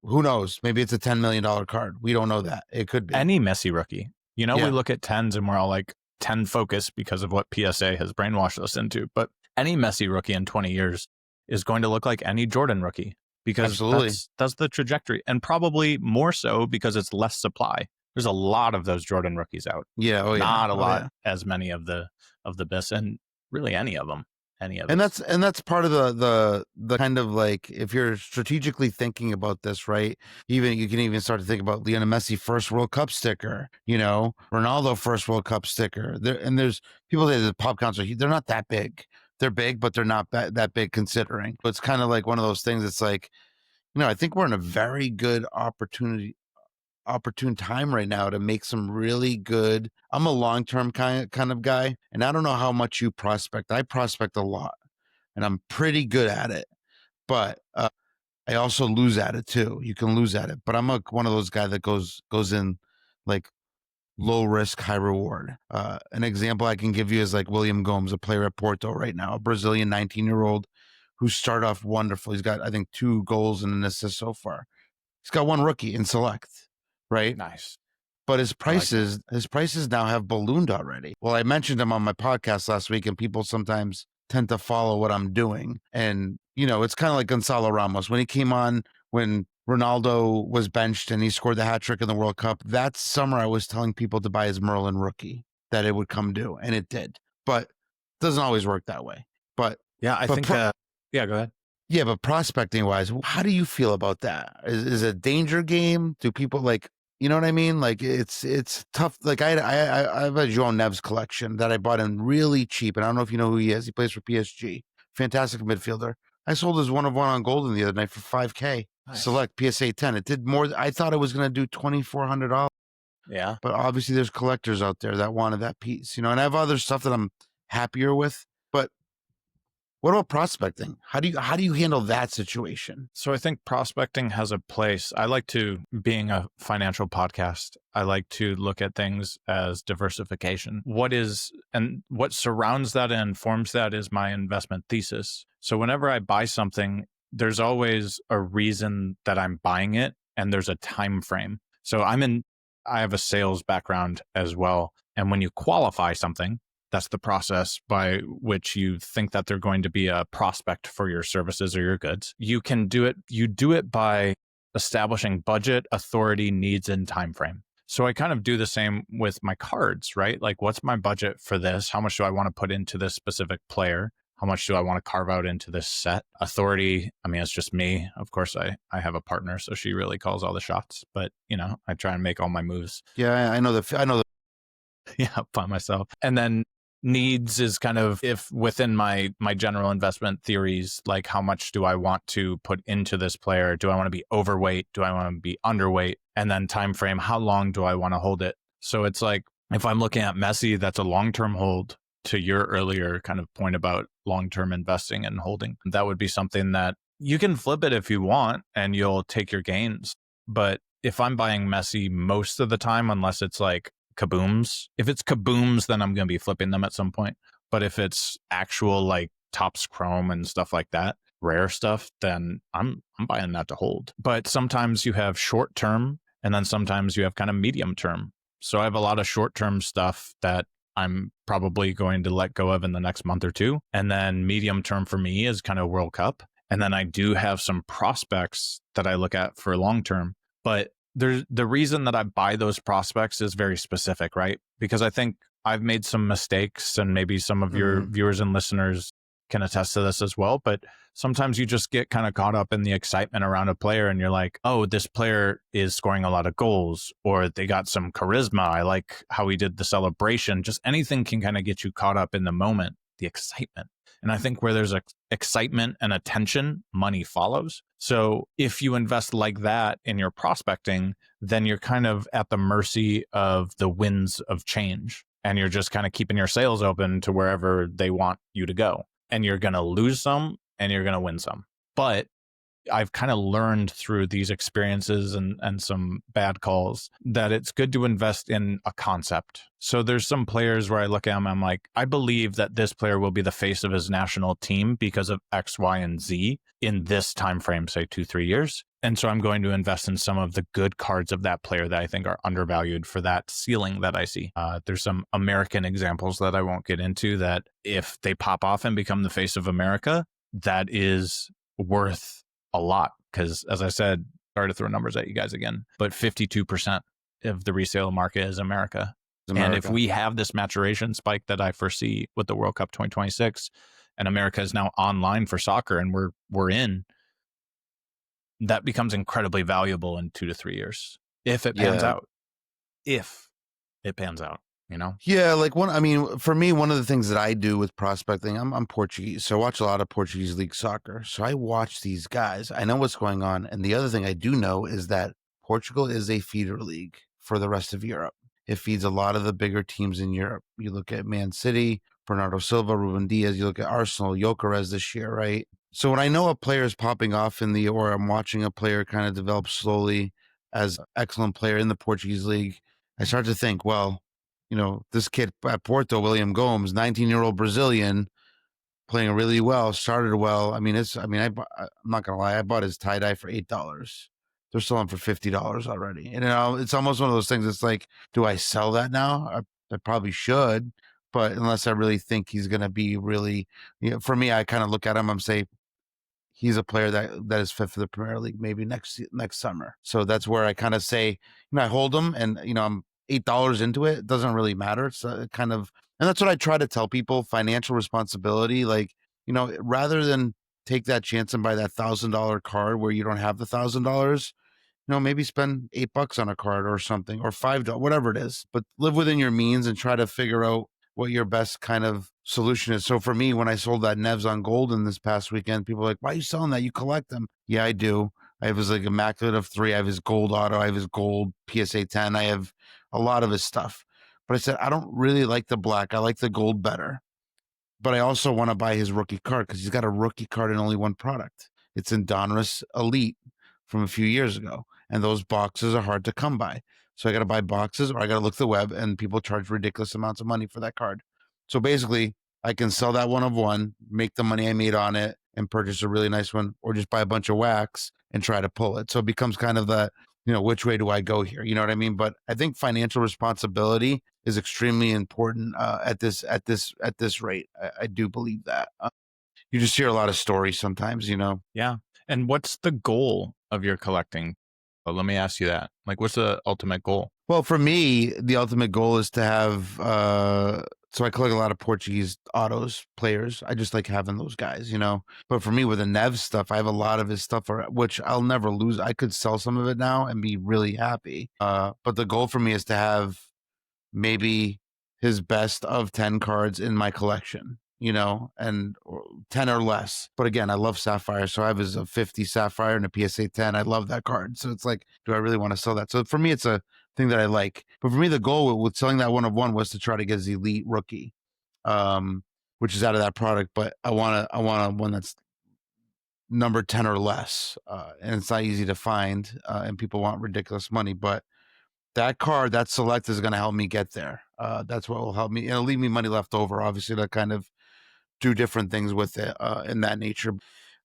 who knows? Maybe it's a $10 million card. We don't know that. It could be. Any Messi rookie. We look at 10s and we're all like 10 focus because of what PSA has brainwashed us into. But any Messi rookie in 20 years is going to look like any Jordan rookie, because that's the trajectory. And probably more so because it's less supply. There's a lot of those Jordan rookies out. Not a lot as many of the bis, and really any of them. And that's part of the kind of like, if you're strategically thinking about this, right? You can even start to think about Lionel Messi first World Cup sticker, Ronaldo first World Cup sticker. There's people say the pop counts they're not that big. They're big, but they're not that big considering. But it's kind of like one of those things. It's like, I think we're in a very good opportune time right now to make some really good. I'm a long-term kind of guy, and I don't know how much you prospect. I prospect a lot, and I'm pretty good at it, but I also lose at it too. You can lose at it, but I'm one of those guys that goes in like low risk, high reward. An example I can give you is like William Gomes, a player at Porto right now, a Brazilian 19-year-old who started off wonderful. He's got, I think, 2 goals and an assist so far. He's got 1 rookie in select. Right. Nice. But his prices now have ballooned already. Well, I mentioned him on my podcast last week, and people sometimes tend to follow what I'm doing. And, it's kind of like Gonzalo Ramos when he came on, when Ronaldo was benched and he scored the hat trick in the World Cup. That summer, I was telling people to buy his Merlin rookie, that it would come due, and it did. But it doesn't always work that way. But Yeah, I but think. Yeah, go ahead. yeah, but prospecting wise, how do you feel about that? Is it a danger game? Do people like, you know what I mean? Like it's tough. Like I have a João Neves collection that I bought in really cheap, and I don't know if you know who he is. He plays for PSG. Fantastic midfielder. I sold his 1 of 1 on Golden the other night for $5K. Nice. Select PSA 10. It did more. I thought it was going to do $2,400. Yeah. But obviously, there's collectors out there that wanted that piece, and I have other stuff that I'm happier with. But what about prospecting? How do you handle that situation? So I think prospecting has a place. I like to, being a financial podcast, I like to look at things as diversification. What surrounds that and informs that is my investment thesis. So whenever I buy something, there's always a reason that I'm buying it, and there's a time frame. So I have a sales background as well. And when you qualify something, that's the process by which you think that they're going to be a prospect for your services or your goods. You can do it. You do it by establishing budget, authority, needs, and time frame. So I kind of do the same with my cards, right? Like, what's my budget for this? How much do I want to put into this specific player? How much do I want to carve out into this set? Authority, I mean, it's just me. Of course, I have a partner, so she really calls all the shots. But, I try and make all my moves. Yeah, I know the. Yeah, by myself. And then needs is kind of, if within my general investment theories, like how much do I want to put into this player? Do I want to be overweight? Do I want to be underweight? And then time frame, how long do I want to hold it? So it's like, if I'm looking at Messi, that's a long-term hold. To your earlier kind of point about long-term investing and holding, that would be something that you can flip it if you want and you'll take your gains. But if I'm buying Messi most of the time, unless it's like kabooms, if it's kabooms, then I'm going to be flipping them at some point. But if it's actual like Topps Chrome and stuff like that, rare stuff, then I'm buying that to hold. But sometimes you have short term, and then sometimes you have kind of medium term. So I have a lot of short term stuff that I'm probably going to let go of in the next month or two. And then medium term for me is kind of World Cup. And then I do have some prospects that I look at for long term. But the reason that I buy those prospects is very specific, right? Because I think I've made some mistakes, and maybe some of your viewers and listeners can attest to this as well. But sometimes you just get kind of caught up in the excitement around a player, and you're like, oh, this player is scoring a lot of goals, or they got some charisma. I like how he did the celebration. Just anything can kind of get you caught up in the moment, the excitement. And I think where there's excitement and attention, money follows. So if you invest like that in your prospecting, then you're kind of at the mercy of the winds of change. And you're just kind of keeping your sails open to wherever they want you to go. And you're going to lose some and you're going to win some. But I've kind of learned through these experiences and some bad calls that it's good to invest in a concept. So there's some players where I look at them, I'm like, I believe that this player will be the face of his national team because of X, Y, and Z in this time frame, say 2-3 years. And so I'm going to invest in some of the good cards of that player that I think are undervalued for that ceiling that I see. There's some American examples that I won't get into that if they pop off and become the face of America, that is worth a lot. Because as I said, sorry to throw numbers at you guys again, but 52% of the resale market is America. And if we have this maturation spike that I foresee with the World Cup 2026, and America is now online for soccer, and we're in, that becomes incredibly valuable in 2 to 3 years if it pans out. If it pans out, Yeah, like for me, one of the things that I do with prospecting, I'm Portuguese, so I watch a lot of Portuguese league soccer. So I watch these guys. I know what's going on. And the other thing I do know is that Portugal is a feeder league for the rest of Europe. It feeds a lot of the bigger teams in Europe. You look at Man City, Bernardo Silva, Ruben Diaz, you look at Arsenal, Gyökeres this year, right? So when I know a player is popping off or I'm watching a player kind of develop slowly as an excellent player in the Portuguese league, I start to think, well, this kid at Porto, William Gomes, 19-year-old Brazilian, playing really well, started well. I'm not gonna lie, I bought his tie-dye for $8. They're selling for $50 already. And it's almost one of those things. It's like, do I sell that now? I probably should, but unless I really think he's gonna be really, for me, I kind of look at him. I'm say he's a player that is fit for the Premier League maybe next summer. So that's where I kind of say, I hold him, and I'm $8 into it. It doesn't really matter. It's kind of, and that's what I try to tell people: financial responsibility. Like, rather than take that chance and buy that $1,000 card where you don't have the $1,000, maybe spend $8 on a card or something, or $5, whatever it is, but live within your means and try to figure out what your best kind of solution is. So for me, when I sold that Nevs on Golden this past weekend, people were like, why are you selling that? You collect them. Yeah, I do. I have his like Immaculate of 3. I have his gold auto. I have his gold PSA 10. I have a lot of his stuff. But I said, I don't really like the black. I like the gold better. But I also want to buy his rookie card because he's got a rookie card in only one product. It's in Donruss Elite from a few years ago. And those boxes are hard to come by. So I got to buy boxes, or I got to look the web, and people charge ridiculous amounts of money for that card. So basically, I can sell that one of one, make the money I made on it, and purchase a really nice one, or just buy a bunch of wax and try to pull it. So it becomes kind of the, which way do I go here? You know what I mean? But I think financial responsibility is extremely important at this rate. I do believe that. You just hear a lot of stories sometimes, Yeah. And what's the goal of your collecting? Well, let me ask you that. Like, what's the ultimate goal? Well, for me, the ultimate goal is to have, so I collect a lot of Portuguese autos players. I just like having those guys, But for me, with the Nev stuff, I have a lot of his stuff, which I'll never lose. I could sell some of it now and be really happy. But the goal for me is to have maybe his best of 10 cards in my collection, and 10 or less. But again, I love Sapphire. So I have his 50 Sapphire and a PSA 10. I love that card. So it's like, do I really want to sell that? So for me, it's a thing that I like. But for me, the goal with selling that one of one was to try to get his elite rookie, which is out of that product. But I want one that's number 10 or less. And it's not easy to find, and people want ridiculous money. But that card, that select, is going to help me get there. That's what will help me. It'll leave me money left over, obviously, to kind of do different things with it in that nature.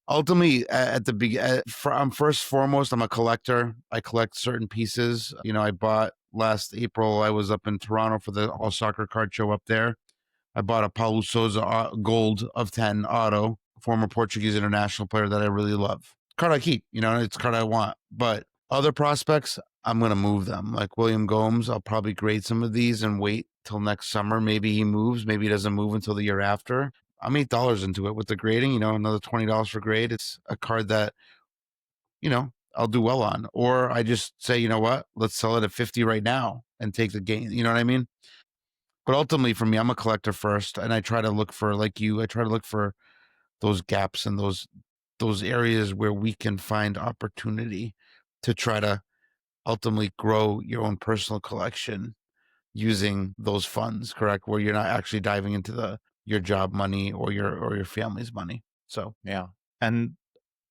Ultimately, at the beginning, I'm first foremost, I'm a collector. I collect certain pieces. I bought last April, I was up in Toronto for the All Soccer Card Show up there. I bought a Paulo Sousa gold of 10 auto, former Portuguese international player that I really love. Card I keep, it's a card I want. But other prospects, I'm going to move them. Like William Gomes, I'll probably grade some of these and wait till next summer. Maybe he moves. Maybe he doesn't move until the year after. I'm $8 into it with the grading, another $20 for grade. It's a card that, I'll do well on. Or I just say, you know what, let's sell it at 50 right now and take the gain. You know what I mean? But ultimately for me, I'm a collector first, and I try to look for, like you, I try to look for those gaps and those areas where we can find opportunity to try to ultimately grow your own personal collection using those funds, correct? Where you're not actually diving into your job money or your family's money. So yeah. And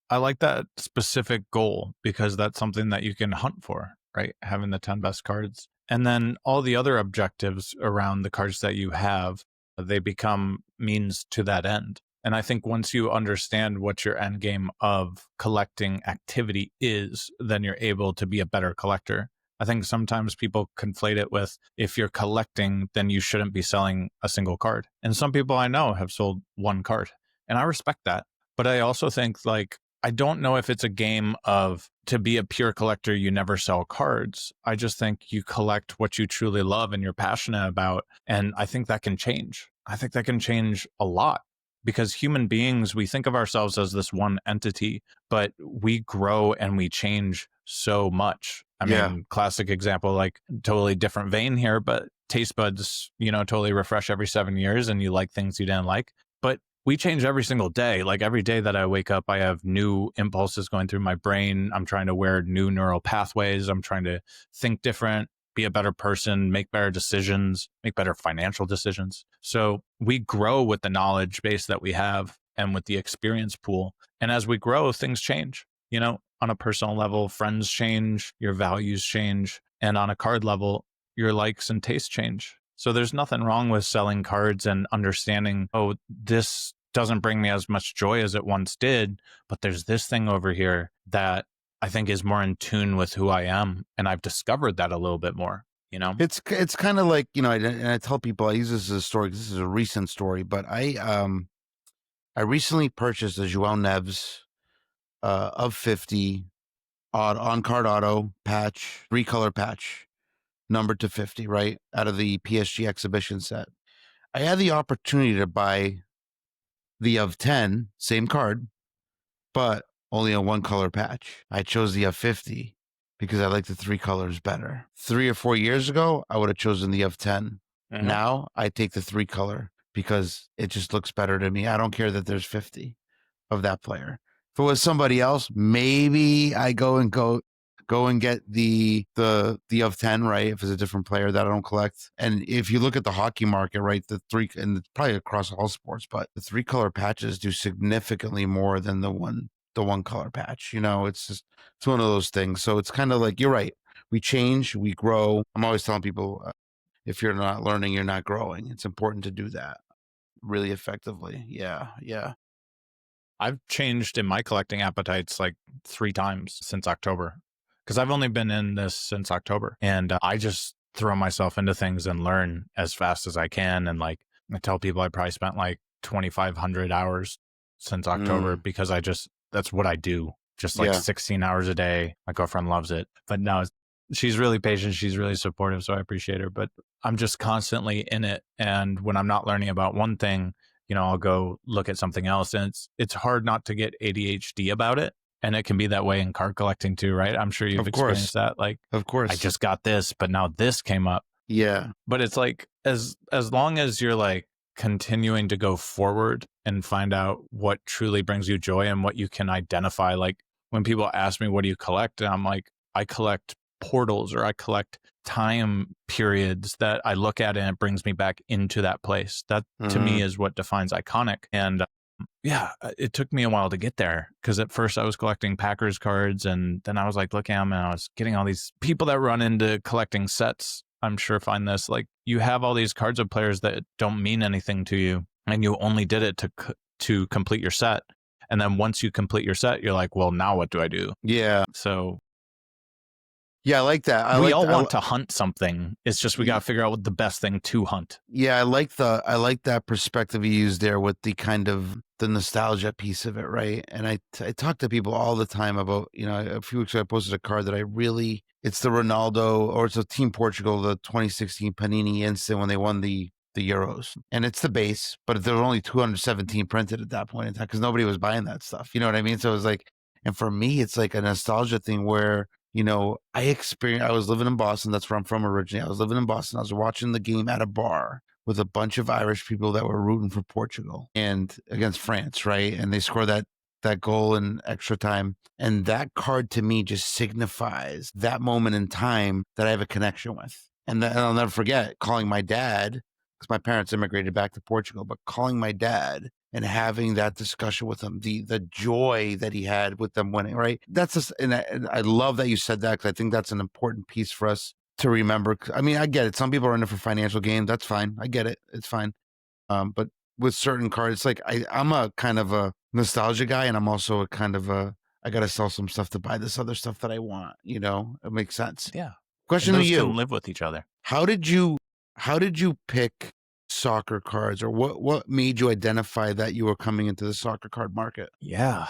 I like that specific goal because that's something that you can hunt for, right? Having the 10 best cards. And then all the other objectives around the cards that you have, they become means to that end. And I think once you understand what your end game of collecting activity is, then you're able to be a better collector. I think sometimes people conflate it with, if you're collecting, then you shouldn't be selling a single card. And some people I know have sold one card, and I respect that. But I also think, like, I don't know if it's a game of, to be a pure collector, you never sell cards. I just think you collect what you truly love and you're passionate about. And I think that can change. I think that can change a lot. Because human beings, we think of ourselves as this one entity, but we grow and we change so much. I mean, classic example, like totally different vein here, but taste buds, totally refresh every 7 years, and you like things you didn't like. But we change every single day. Like every day that I wake up, I have new impulses going through my brain. I'm trying to wear new neural pathways. I'm trying to think different, be a better person, make better decisions, make better financial decisions. So we grow with the knowledge base that we have and with the experience pool. And as we grow, things change. On a personal level, friends change, your values change. And on a card level, your likes and tastes change. So there's nothing wrong with selling cards and understanding, oh, this doesn't bring me as much joy as it once did, but there's this thing over here that I think is more in tune with who I am. And I've discovered that a little bit more, It's kind of like, and I tell people, I use this as a story because this is a recent story, but I recently purchased a João Neves of 50 on card auto patch, 3-color patch, numbered to 50, right? Out of the PSG exhibition set. I had the opportunity to buy the of 10, same card, but only a 1-color patch. I chose the of 50 because I like the 3 colors better. 3 or 4 years ago, I would have chosen the of 10. Now I take the 3-color because it just looks better to me. I don't care that there's 50 of that player. If it was somebody else, maybe I go and get the of 10, right? If it's a different player that I don't collect. And if you look at the hockey market, right, the 3, and it's probably across all sports, but the 3-color patches do significantly more than the 1-color patch. It's one of those things. So it's kind of like, you're right. We change, we grow. I'm always telling people, if you're not learning, you're not growing. It's important to do that really effectively. Yeah. I've changed in my collecting appetites like 3 times since October, because I've only been in this since October, and I just throw myself into things and learn as fast as I can. And like, I tell people I probably spent like 2,500 hours since October because that's what I do. Just like 16 hours a day. My girlfriend loves it, but now she's really patient. She's really supportive. So I appreciate her, but I'm just constantly in it. And when I'm not learning about one thing, I'll go look at something else, and it's hard not to get ADHD about it. And it can be that way in card collecting too, right? I'm sure you've experienced that. Like, of course, I just got this, but now this came up. Yeah. But it's like, as long as you're like continuing to go forward and find out what truly brings you joy and what you can identify. Like when people ask me, what do you collect? And I'm like, I collect portals, or I collect time periods that I look at and it brings me back into that place. That to me is what defines iconic. And yeah, it took me a while to get there, because at first I was collecting Packers cards, and then I was like looking at them and I was getting all these people that run into collecting sets. I'm sure find this, like, you have all these cards of players that don't mean anything to you, and you only did it to complete your set. And then once you complete your set, you're like, well, now what do I do? Yeah. So yeah, I like that. We all want to hunt something. It's just we got to figure out what the best thing to hunt. Yeah, I like that perspective you used there with the kind of the nostalgia piece of it, right? And I talk to people all the time about, a few weeks ago I posted a card that it's the Ronaldo, or it's a Team Portugal, the 2016 Panini Instant when they won the Euros. And it's the base, but there were only 217 printed at that point in time because nobody was buying that stuff. You know what I mean? So it was like, and for me, it's like a nostalgia thing where, I was living in Boston. That's where I'm from originally. I was living in Boston. I was watching the game at a bar with a bunch of Irish people that were rooting for Portugal and against France, right? And they score that goal in extra time. And that card to me just signifies that moment in time that I have a connection with. And I'll never forget calling my dad, because my parents immigrated back to Portugal, but calling my dad and having that discussion with him, the joy that he had with them winning, right? That's just, and I love that you said that, because I think that's an important piece for us to remember. I mean, I get it. Some people are in it for financial gain. That's fine. I get it. It's fine. But with certain cards, it's like I'm a kind of a nostalgia guy, and I'm also a kind of I got to sell some stuff to buy this other stuff that I want. It makes sense. Yeah. Question to you: can live with each other. How did you pick soccer cards, or what made you identify that you were coming into the soccer card market? Yeah.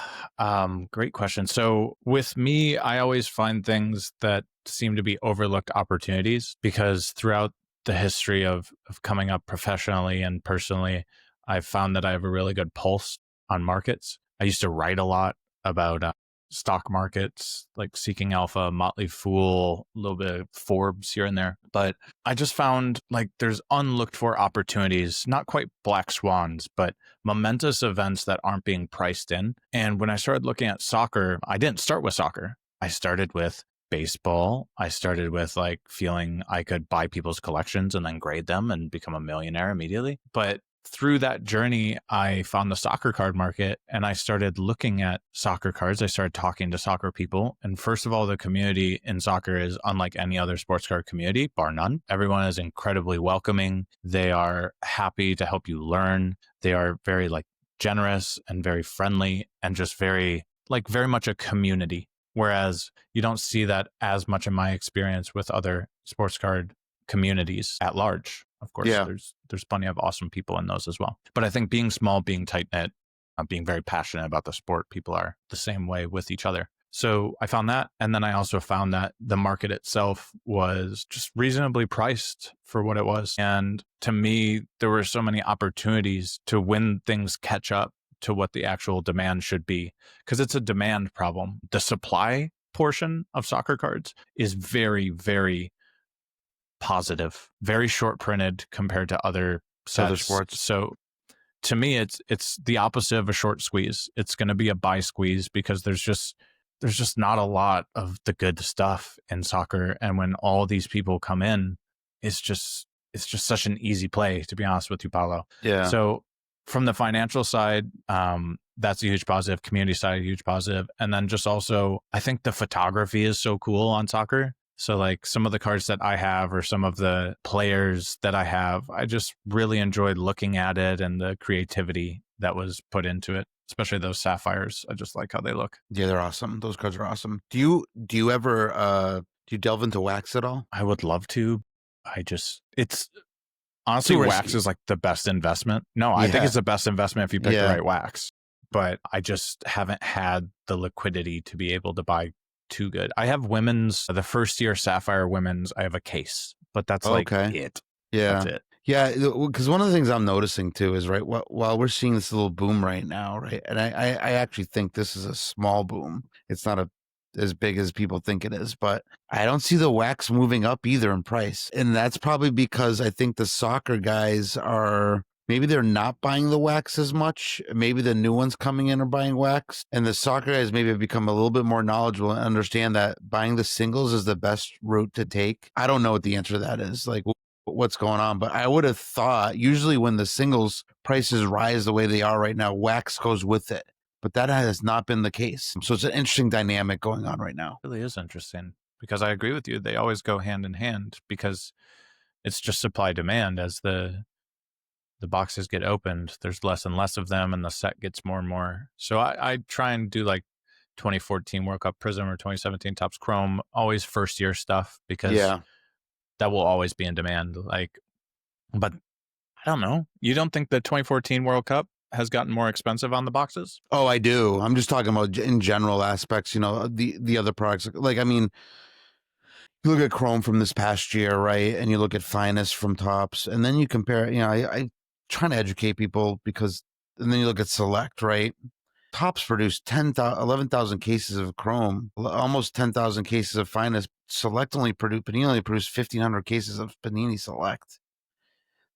Great question. So with me, I always find things that seem to be overlooked opportunities, because throughout the history of coming up professionally and personally, I've found that I have a really good pulse on markets. I used to write a lot about stock markets, like Seeking Alpha, Motley Fool, a little bit of Forbes here and there. But I just found like there's unlooked for opportunities, not quite black swans, but momentous events that aren't being priced in. And when I started looking at soccer, I didn't start with soccer. I started with baseball. I started with like feeling I could buy people's collections and then grade them and become a millionaire immediately. But through that journey, I found the soccer card market, and I started looking at soccer cards. I started talking to soccer people. And first of all, the community in soccer is unlike any other sports card community, bar none. Everyone is incredibly welcoming. They are happy to help you learn. They are very like generous and very friendly, and just very much a community. Whereas you don't see that as much in my experience with other sports card communities at large. Of course, there's plenty of awesome people in those as well. But I think being small, being tight-knit, being very passionate about the sport. People are the same way with each other. So I found that. And then I also found that the market itself was just reasonably priced for what it was. And to me, there were so many opportunities to when things catch up to what the actual demand should be, because it's a demand problem. The supply portion of soccer cards is very, very positive, very short printed compared to other sets. Other sports. So to me, it's the opposite of a short squeeze. It's going to be a buy squeeze because there's just not a lot of the good stuff in soccer. And when all these people come in, it's just such an easy play, to be honest with you, Paulo. Yeah. So from the financial side, that's a huge positive. Community side, a huge positive. And then just also, I think the photography is so cool on soccer. So like some of the cards that I have or some of the players that I have, I just really enjoyed looking at it and the creativity that was put into it, especially those sapphires. I just like how they look. Yeah, they're awesome. Those cards are awesome. Do you ever do you delve into wax at all? I would love to. It's honestly, Too wax risky. is like the best investment. No, I think Yeah. it's the best investment if you pick the Yeah. right wax. But I just haven't had the liquidity to be able to buy too good. I have the first year sapphire women's, I have a case, but that's like Okay. it. Yeah. That's it. Yeah, because one of the things I'm noticing too is, right, while we're seeing this little boom right now, right, and I actually think this is a small boom. It's not as big as people think it is, but I don't see the wax moving up either in price. And that's probably because I think the soccer guys maybe they're not buying the wax as much. Maybe the new ones coming in are buying wax. And the soccer guys maybe have become a little bit more knowledgeable and understand that buying the singles is the best route to take. I don't know what the answer to that is. Like, what's going on, but I would have thought usually when the singles prices rise the way they are right now, wax goes with it, but that has not been the case. So it's an interesting dynamic going on right now. It really is interesting because I agree with you. They always go hand in hand because it's just supply demand. As the boxes get opened, there's less and less of them and the set gets more and more. So I try and do like 2014 World Cup Prism or 2017 Topps Chrome, always first year stuff because that will always be in demand. But I don't know. You don't think the 2014 World Cup has gotten more expensive on the boxes? Oh, I do. I'm just talking about in general aspects, the other products. Like, I mean, you look at Chrome from this past year, right? And you look at Finest from Topps, and then you compare, I trying to educate people and then you look at Select, right? Topps produced 11,000 cases of Chrome, almost 10,000 cases of Finest. Select Panini only produced 1,500 cases of Panini Select.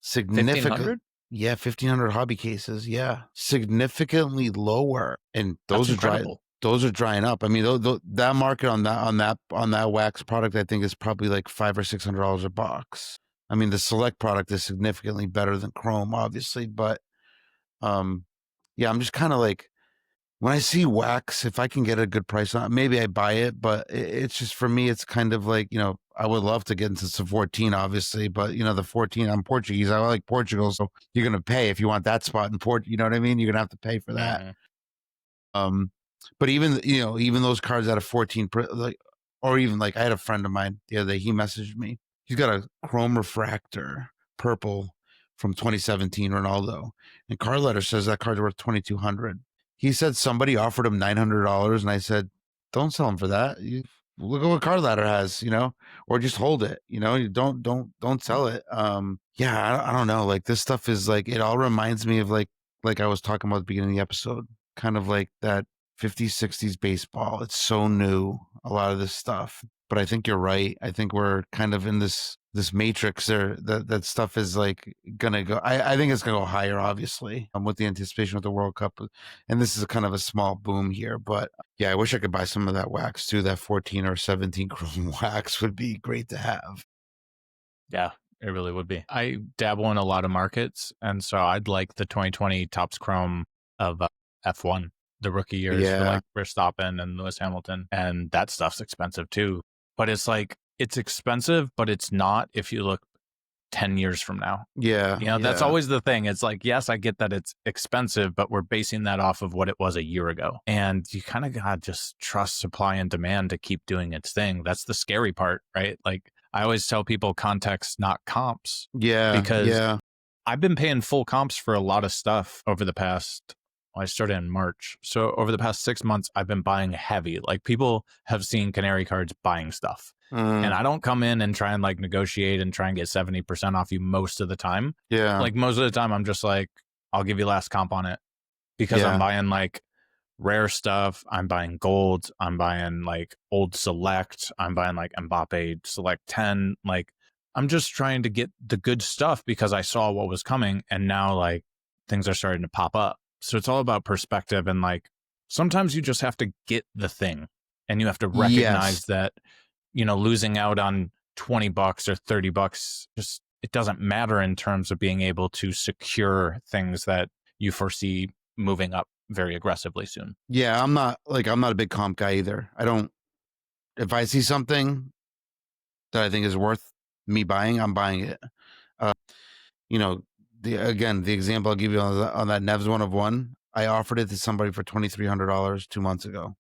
Significant. 1,500? Yeah, 1,500 hobby cases. Yeah, significantly lower, and those That's are dry. incredible. Those are drying up. I mean, that market on that wax product, I think, is probably like $500 or $600 a box. I mean, the Select product is significantly better than Chrome, obviously, but yeah, I'm just kind of like, when I see wax, if I can get a good price on it, maybe I buy it. But it's just, for me, it's kind of like, I would love to get into some 14, obviously. But, the 14, I'm Portuguese. I like Portugal. So you're going to pay if you want that spot in Port. You know what I mean? You're going to have to pay for that. Mhm. But even those cards out of 14, or even like I had a friend of mine the other day, he messaged me. He's got a Chrome Refractor purple from 2017 Ronaldo. And card letter says that card's worth $2,200. He said somebody offered him $900, and I said, "Don't sell him for that. You look at what card ladder has, or just hold it. You don't sell it." Yeah, I don't know. Like, this stuff is like, it all reminds me of like I was talking about at the beginning of the episode, kind of like that 50s, 60s baseball. It's so new, a lot of this stuff. But I think you're right. I think we're kind of in this matrix there, that stuff is like gonna go. I think it's gonna go higher, obviously, with the anticipation of the World Cup. And this is kind of a small boom here. But yeah, I wish I could buy some of that wax too. That 14 or 17 Chrome wax would be great to have. Yeah, it really would be. I dabble in a lot of markets, and so I'd like the 2020 Topps Chrome of F1, the rookie years for like Verstappen and Lewis Hamilton, and that stuff's expensive too. But it's like, it's expensive, but it's not if you look 10 years from now. Yeah. That's always the thing. It's like, yes, I get that it's expensive, but we're basing that off of what it was a year ago. And you kind of got to just trust supply and demand to keep doing its thing. That's the scary part, right? Like, I always tell people context, not comps. Yeah. Because I've been paying full comps for a lot of stuff over the past I started in March. So over the past 6 months, I've been buying heavy. Like people have seen Canary Cards buying stuff. And I don't come in and try and like negotiate and try and get 70% off you most of the time. Yeah. Like most of the time, I'm just like, I'll give you last comp on it because Yeah. I'm buying like rare stuff. I'm buying gold. I'm buying like old select. I'm buying like Mbappe Select 10. Like I'm just trying to get the good stuff because I saw what was coming and now like things are starting to pop up. So it's all about perspective and like sometimes you just have to get the thing and you have to recognize that, you know, losing out on $20 or $30 just it doesn't matter in terms of being able to secure things that you foresee moving up very aggressively soon. Yeah, I'm not a big comp guy either. I don't if I see something that I think is worth me buying, I'm buying it. You know, the example I'll give you on that Nevs 1 of 1, I offered it to somebody for $2,300 2 months ago.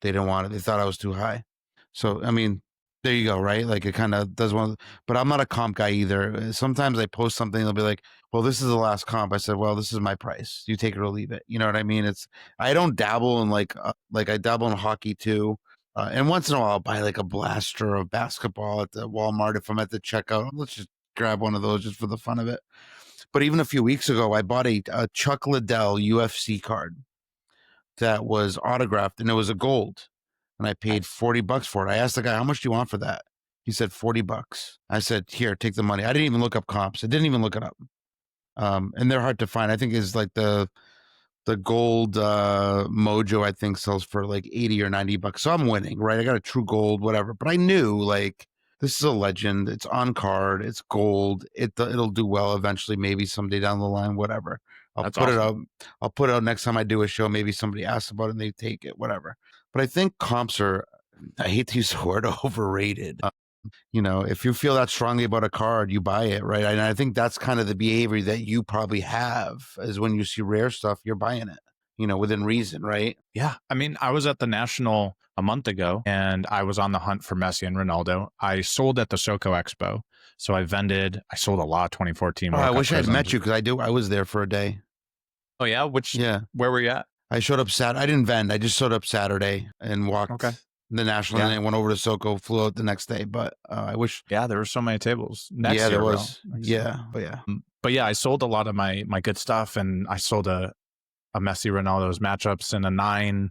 They didn't want it. They thought I was too high. So, I mean, there you go, right? Like it kind of does but I'm not a comp guy either. Sometimes I post something, they'll be like, well, this is the last comp. I said, well, this is my price. You take it or leave it. You know what I mean? I don't dabble in like I dabble in hockey too. And once in a while, I'll buy like a blaster of basketball at the Walmart if I'm at the checkout. Let's just grab one of those just for the fun of it. But even a few weeks ago, I bought a Chuck Liddell UFC card that was autographed and it was a gold. And I paid $40 for it. I asked the guy, how much do you want for that? He said $40. I said, here, take the money. I didn't even look up comps. I didn't even look it up. And they're hard to find. I think is like the gold mojo, I think sells for like 80 or $90. So I'm winning, right? I got a true gold, whatever. But I knew like this is a legend. It's on card. It's gold. It'll do well eventually, maybe someday down the line, whatever. I'll put it out next time I do a show. Maybe somebody asks about it and they take it, whatever. But I think comps are, I hate to use the word, overrated. You know, if you feel that strongly about a card, you buy it, right? And I think that's kind of the behavior that you probably have is when you see rare stuff, you're buying it, you know, within reason, right? Yeah. I mean, I was at the National a month ago and I was on the hunt for Messi and Ronaldo. I sold at the SoCo Expo. So I sold a lot of 2014. I wish I had met you because I was there for a day. Oh, yeah? Where were you at? I showed up I didn't vend. I just showed up Saturday and walked the National and then I went over to SoCo, flew out the next day. But I wish. Yeah, there were so many tables. Next year, there was. But yeah, I sold a lot of my good stuff and I sold a Messi Ronaldo's matchups in a 9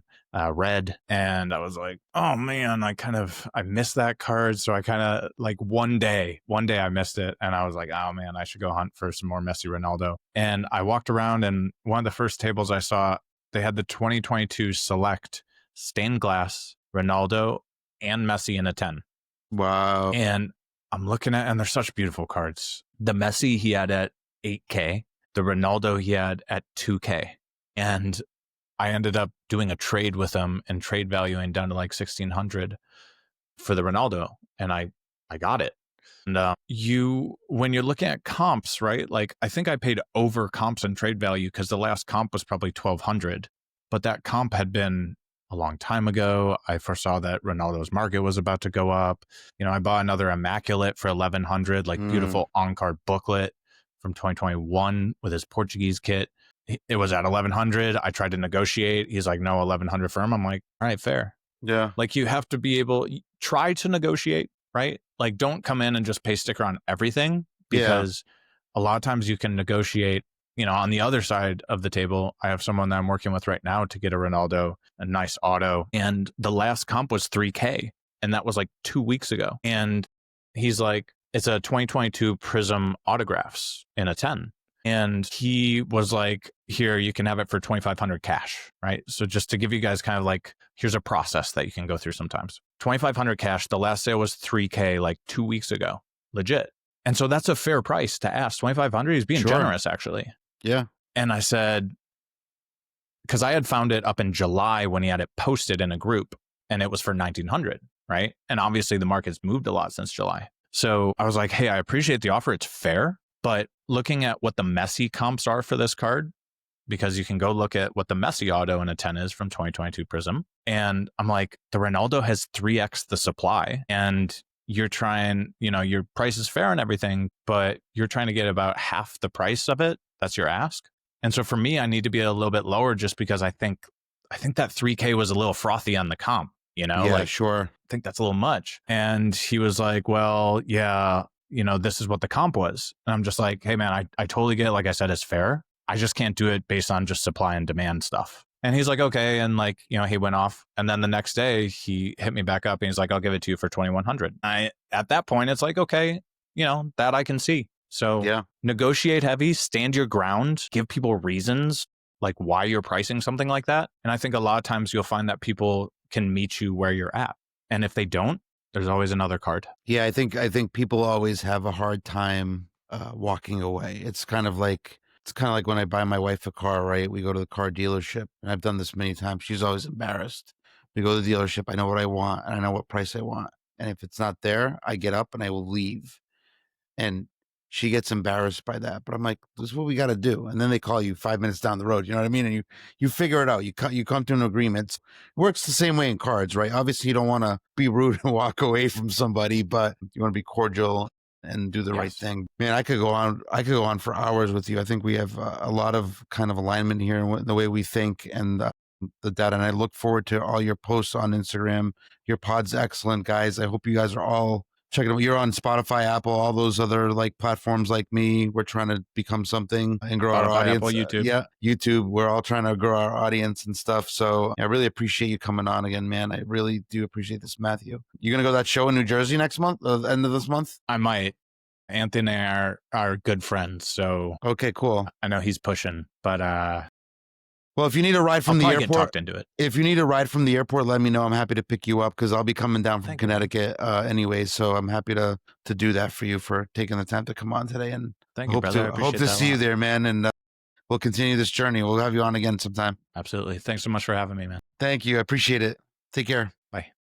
red. And I was like, oh man, I missed that card. So I kind of like one day I missed it. And I was like, oh man, I should go hunt for some more Messi Ronaldo. And I walked around and one of the first tables I saw, they had the 2022 Select stained glass Ronaldo and Messi in a 10. Wow. And I'm looking at, and they're such beautiful cards. The Messi he had at 8K, the Ronaldo he had at 2K. And I ended up doing a trade with him and trade valuing down to like 1,600 for the Ronaldo. And I got it. And when you're looking at comps, right? Like I think I paid over comps and trade value because the last comp was probably 1,200, but that comp had been a long time ago. I foresaw that Ronaldo's market was about to go up. You know, I bought another Immaculate for 1,100, like beautiful on-card booklet from 2021 with his Portuguese kit. It was at 1,100. I tried to negotiate. He's like, no, 1,100 firm. I'm like, all right, fair. Yeah. Like you have to be able, try to negotiate, right? Like don't come in and just pay sticker on everything because a lot of times you can negotiate. You know, on the other side of the table, I have someone that I'm working with right now to get a Ronaldo, a nice auto. And the last comp was 3K. And that was like 2 weeks ago. And he's like, it's a 2022 Prism autographs in a 10. And he was like, here, you can have it for 2,500 cash, right? So just to give you guys kind of like, here's a process that you can go through sometimes. 2,500 cash, the last sale was 3K like 2 weeks ago, legit. And so that's a fair price to ask. 2,500, he's being generous actually. Yeah. And I said, because I had found it up in July when he had it posted in a group and it was for 1,900, right? And obviously the market's moved a lot since July. So I was like, hey, I appreciate the offer. It's fair. But looking at what the Messi comps are for this card, because you can go look at what the Messi auto in a 10 is from 2022 Prism. And I'm like, the Ronaldo has 3x the supply and you're trying, you know, your price is fair and everything, but you're trying to get about half the price of it. That's your ask. And so for me, I need to be a little bit lower just because I think that 3K was a little frothy on the comp, Yeah, like sure. I think that's a little much. And he was like, well, yeah, this is what the comp was. And I'm just like, hey man, I totally get it. Like I said, it's fair. I just can't do it based on just supply and demand stuff. And he's like, okay. And like, he went off. And then the next day he hit me back up and he's like, I'll give it to you for 2,100. At that point, it's like, okay, that I can see. So Yeah. Negotiate heavy, stand your ground, give people reasons like why you're pricing something like that. And I think a lot of times you'll find that people can meet you where you're at. And if they don't, there's always another card. Yeah, I think people always have a hard time walking away. It's kind of like when I buy my wife a car, right? We go to the car dealership, and I've done this many times. She's always embarrassed. We go to the dealership. I know what I want, and I know what price I want. And if it's not there, I get up and I will leave. And she gets embarrassed by that. But I'm like, this is what we got to do. And then they call you 5 minutes down the road. You know what I mean? And you figure it out. You come to an agreement. It works the same way in cards, right? Obviously, you don't want to be rude and walk away from somebody, but you want to be cordial and do the right thing. Man, I could go on for hours with you. I think we have a lot of kind of alignment here in the way we think and the data. And I look forward to all your posts on Instagram. Your pod's excellent, guys. I hope you guys are all checking out. You're on Spotify, Apple, all those other like platforms like me. We're trying to become something and grow our audience. Apple, YouTube. Yeah, YouTube. We're all trying to grow our audience and stuff. So I really appreciate you coming on again, man. I really do appreciate this, Matthew. You gonna go to that show in New Jersey next month, end of this month? I might. Anthony and I are good friends, so okay, cool. I know he's pushing, but well, if you need a ride from the airport, get talked into it. If you need a ride from the airport, let me know. I'm happy to pick you up because I'll be coming down from Connecticut anyway. So I'm happy to do that for you for taking the time to come on today. And thank you, brother. Hope to see you there, man. And we'll continue this journey. We'll have you on again sometime. Absolutely. Thanks so much for having me, man. Thank you. I appreciate it. Take care.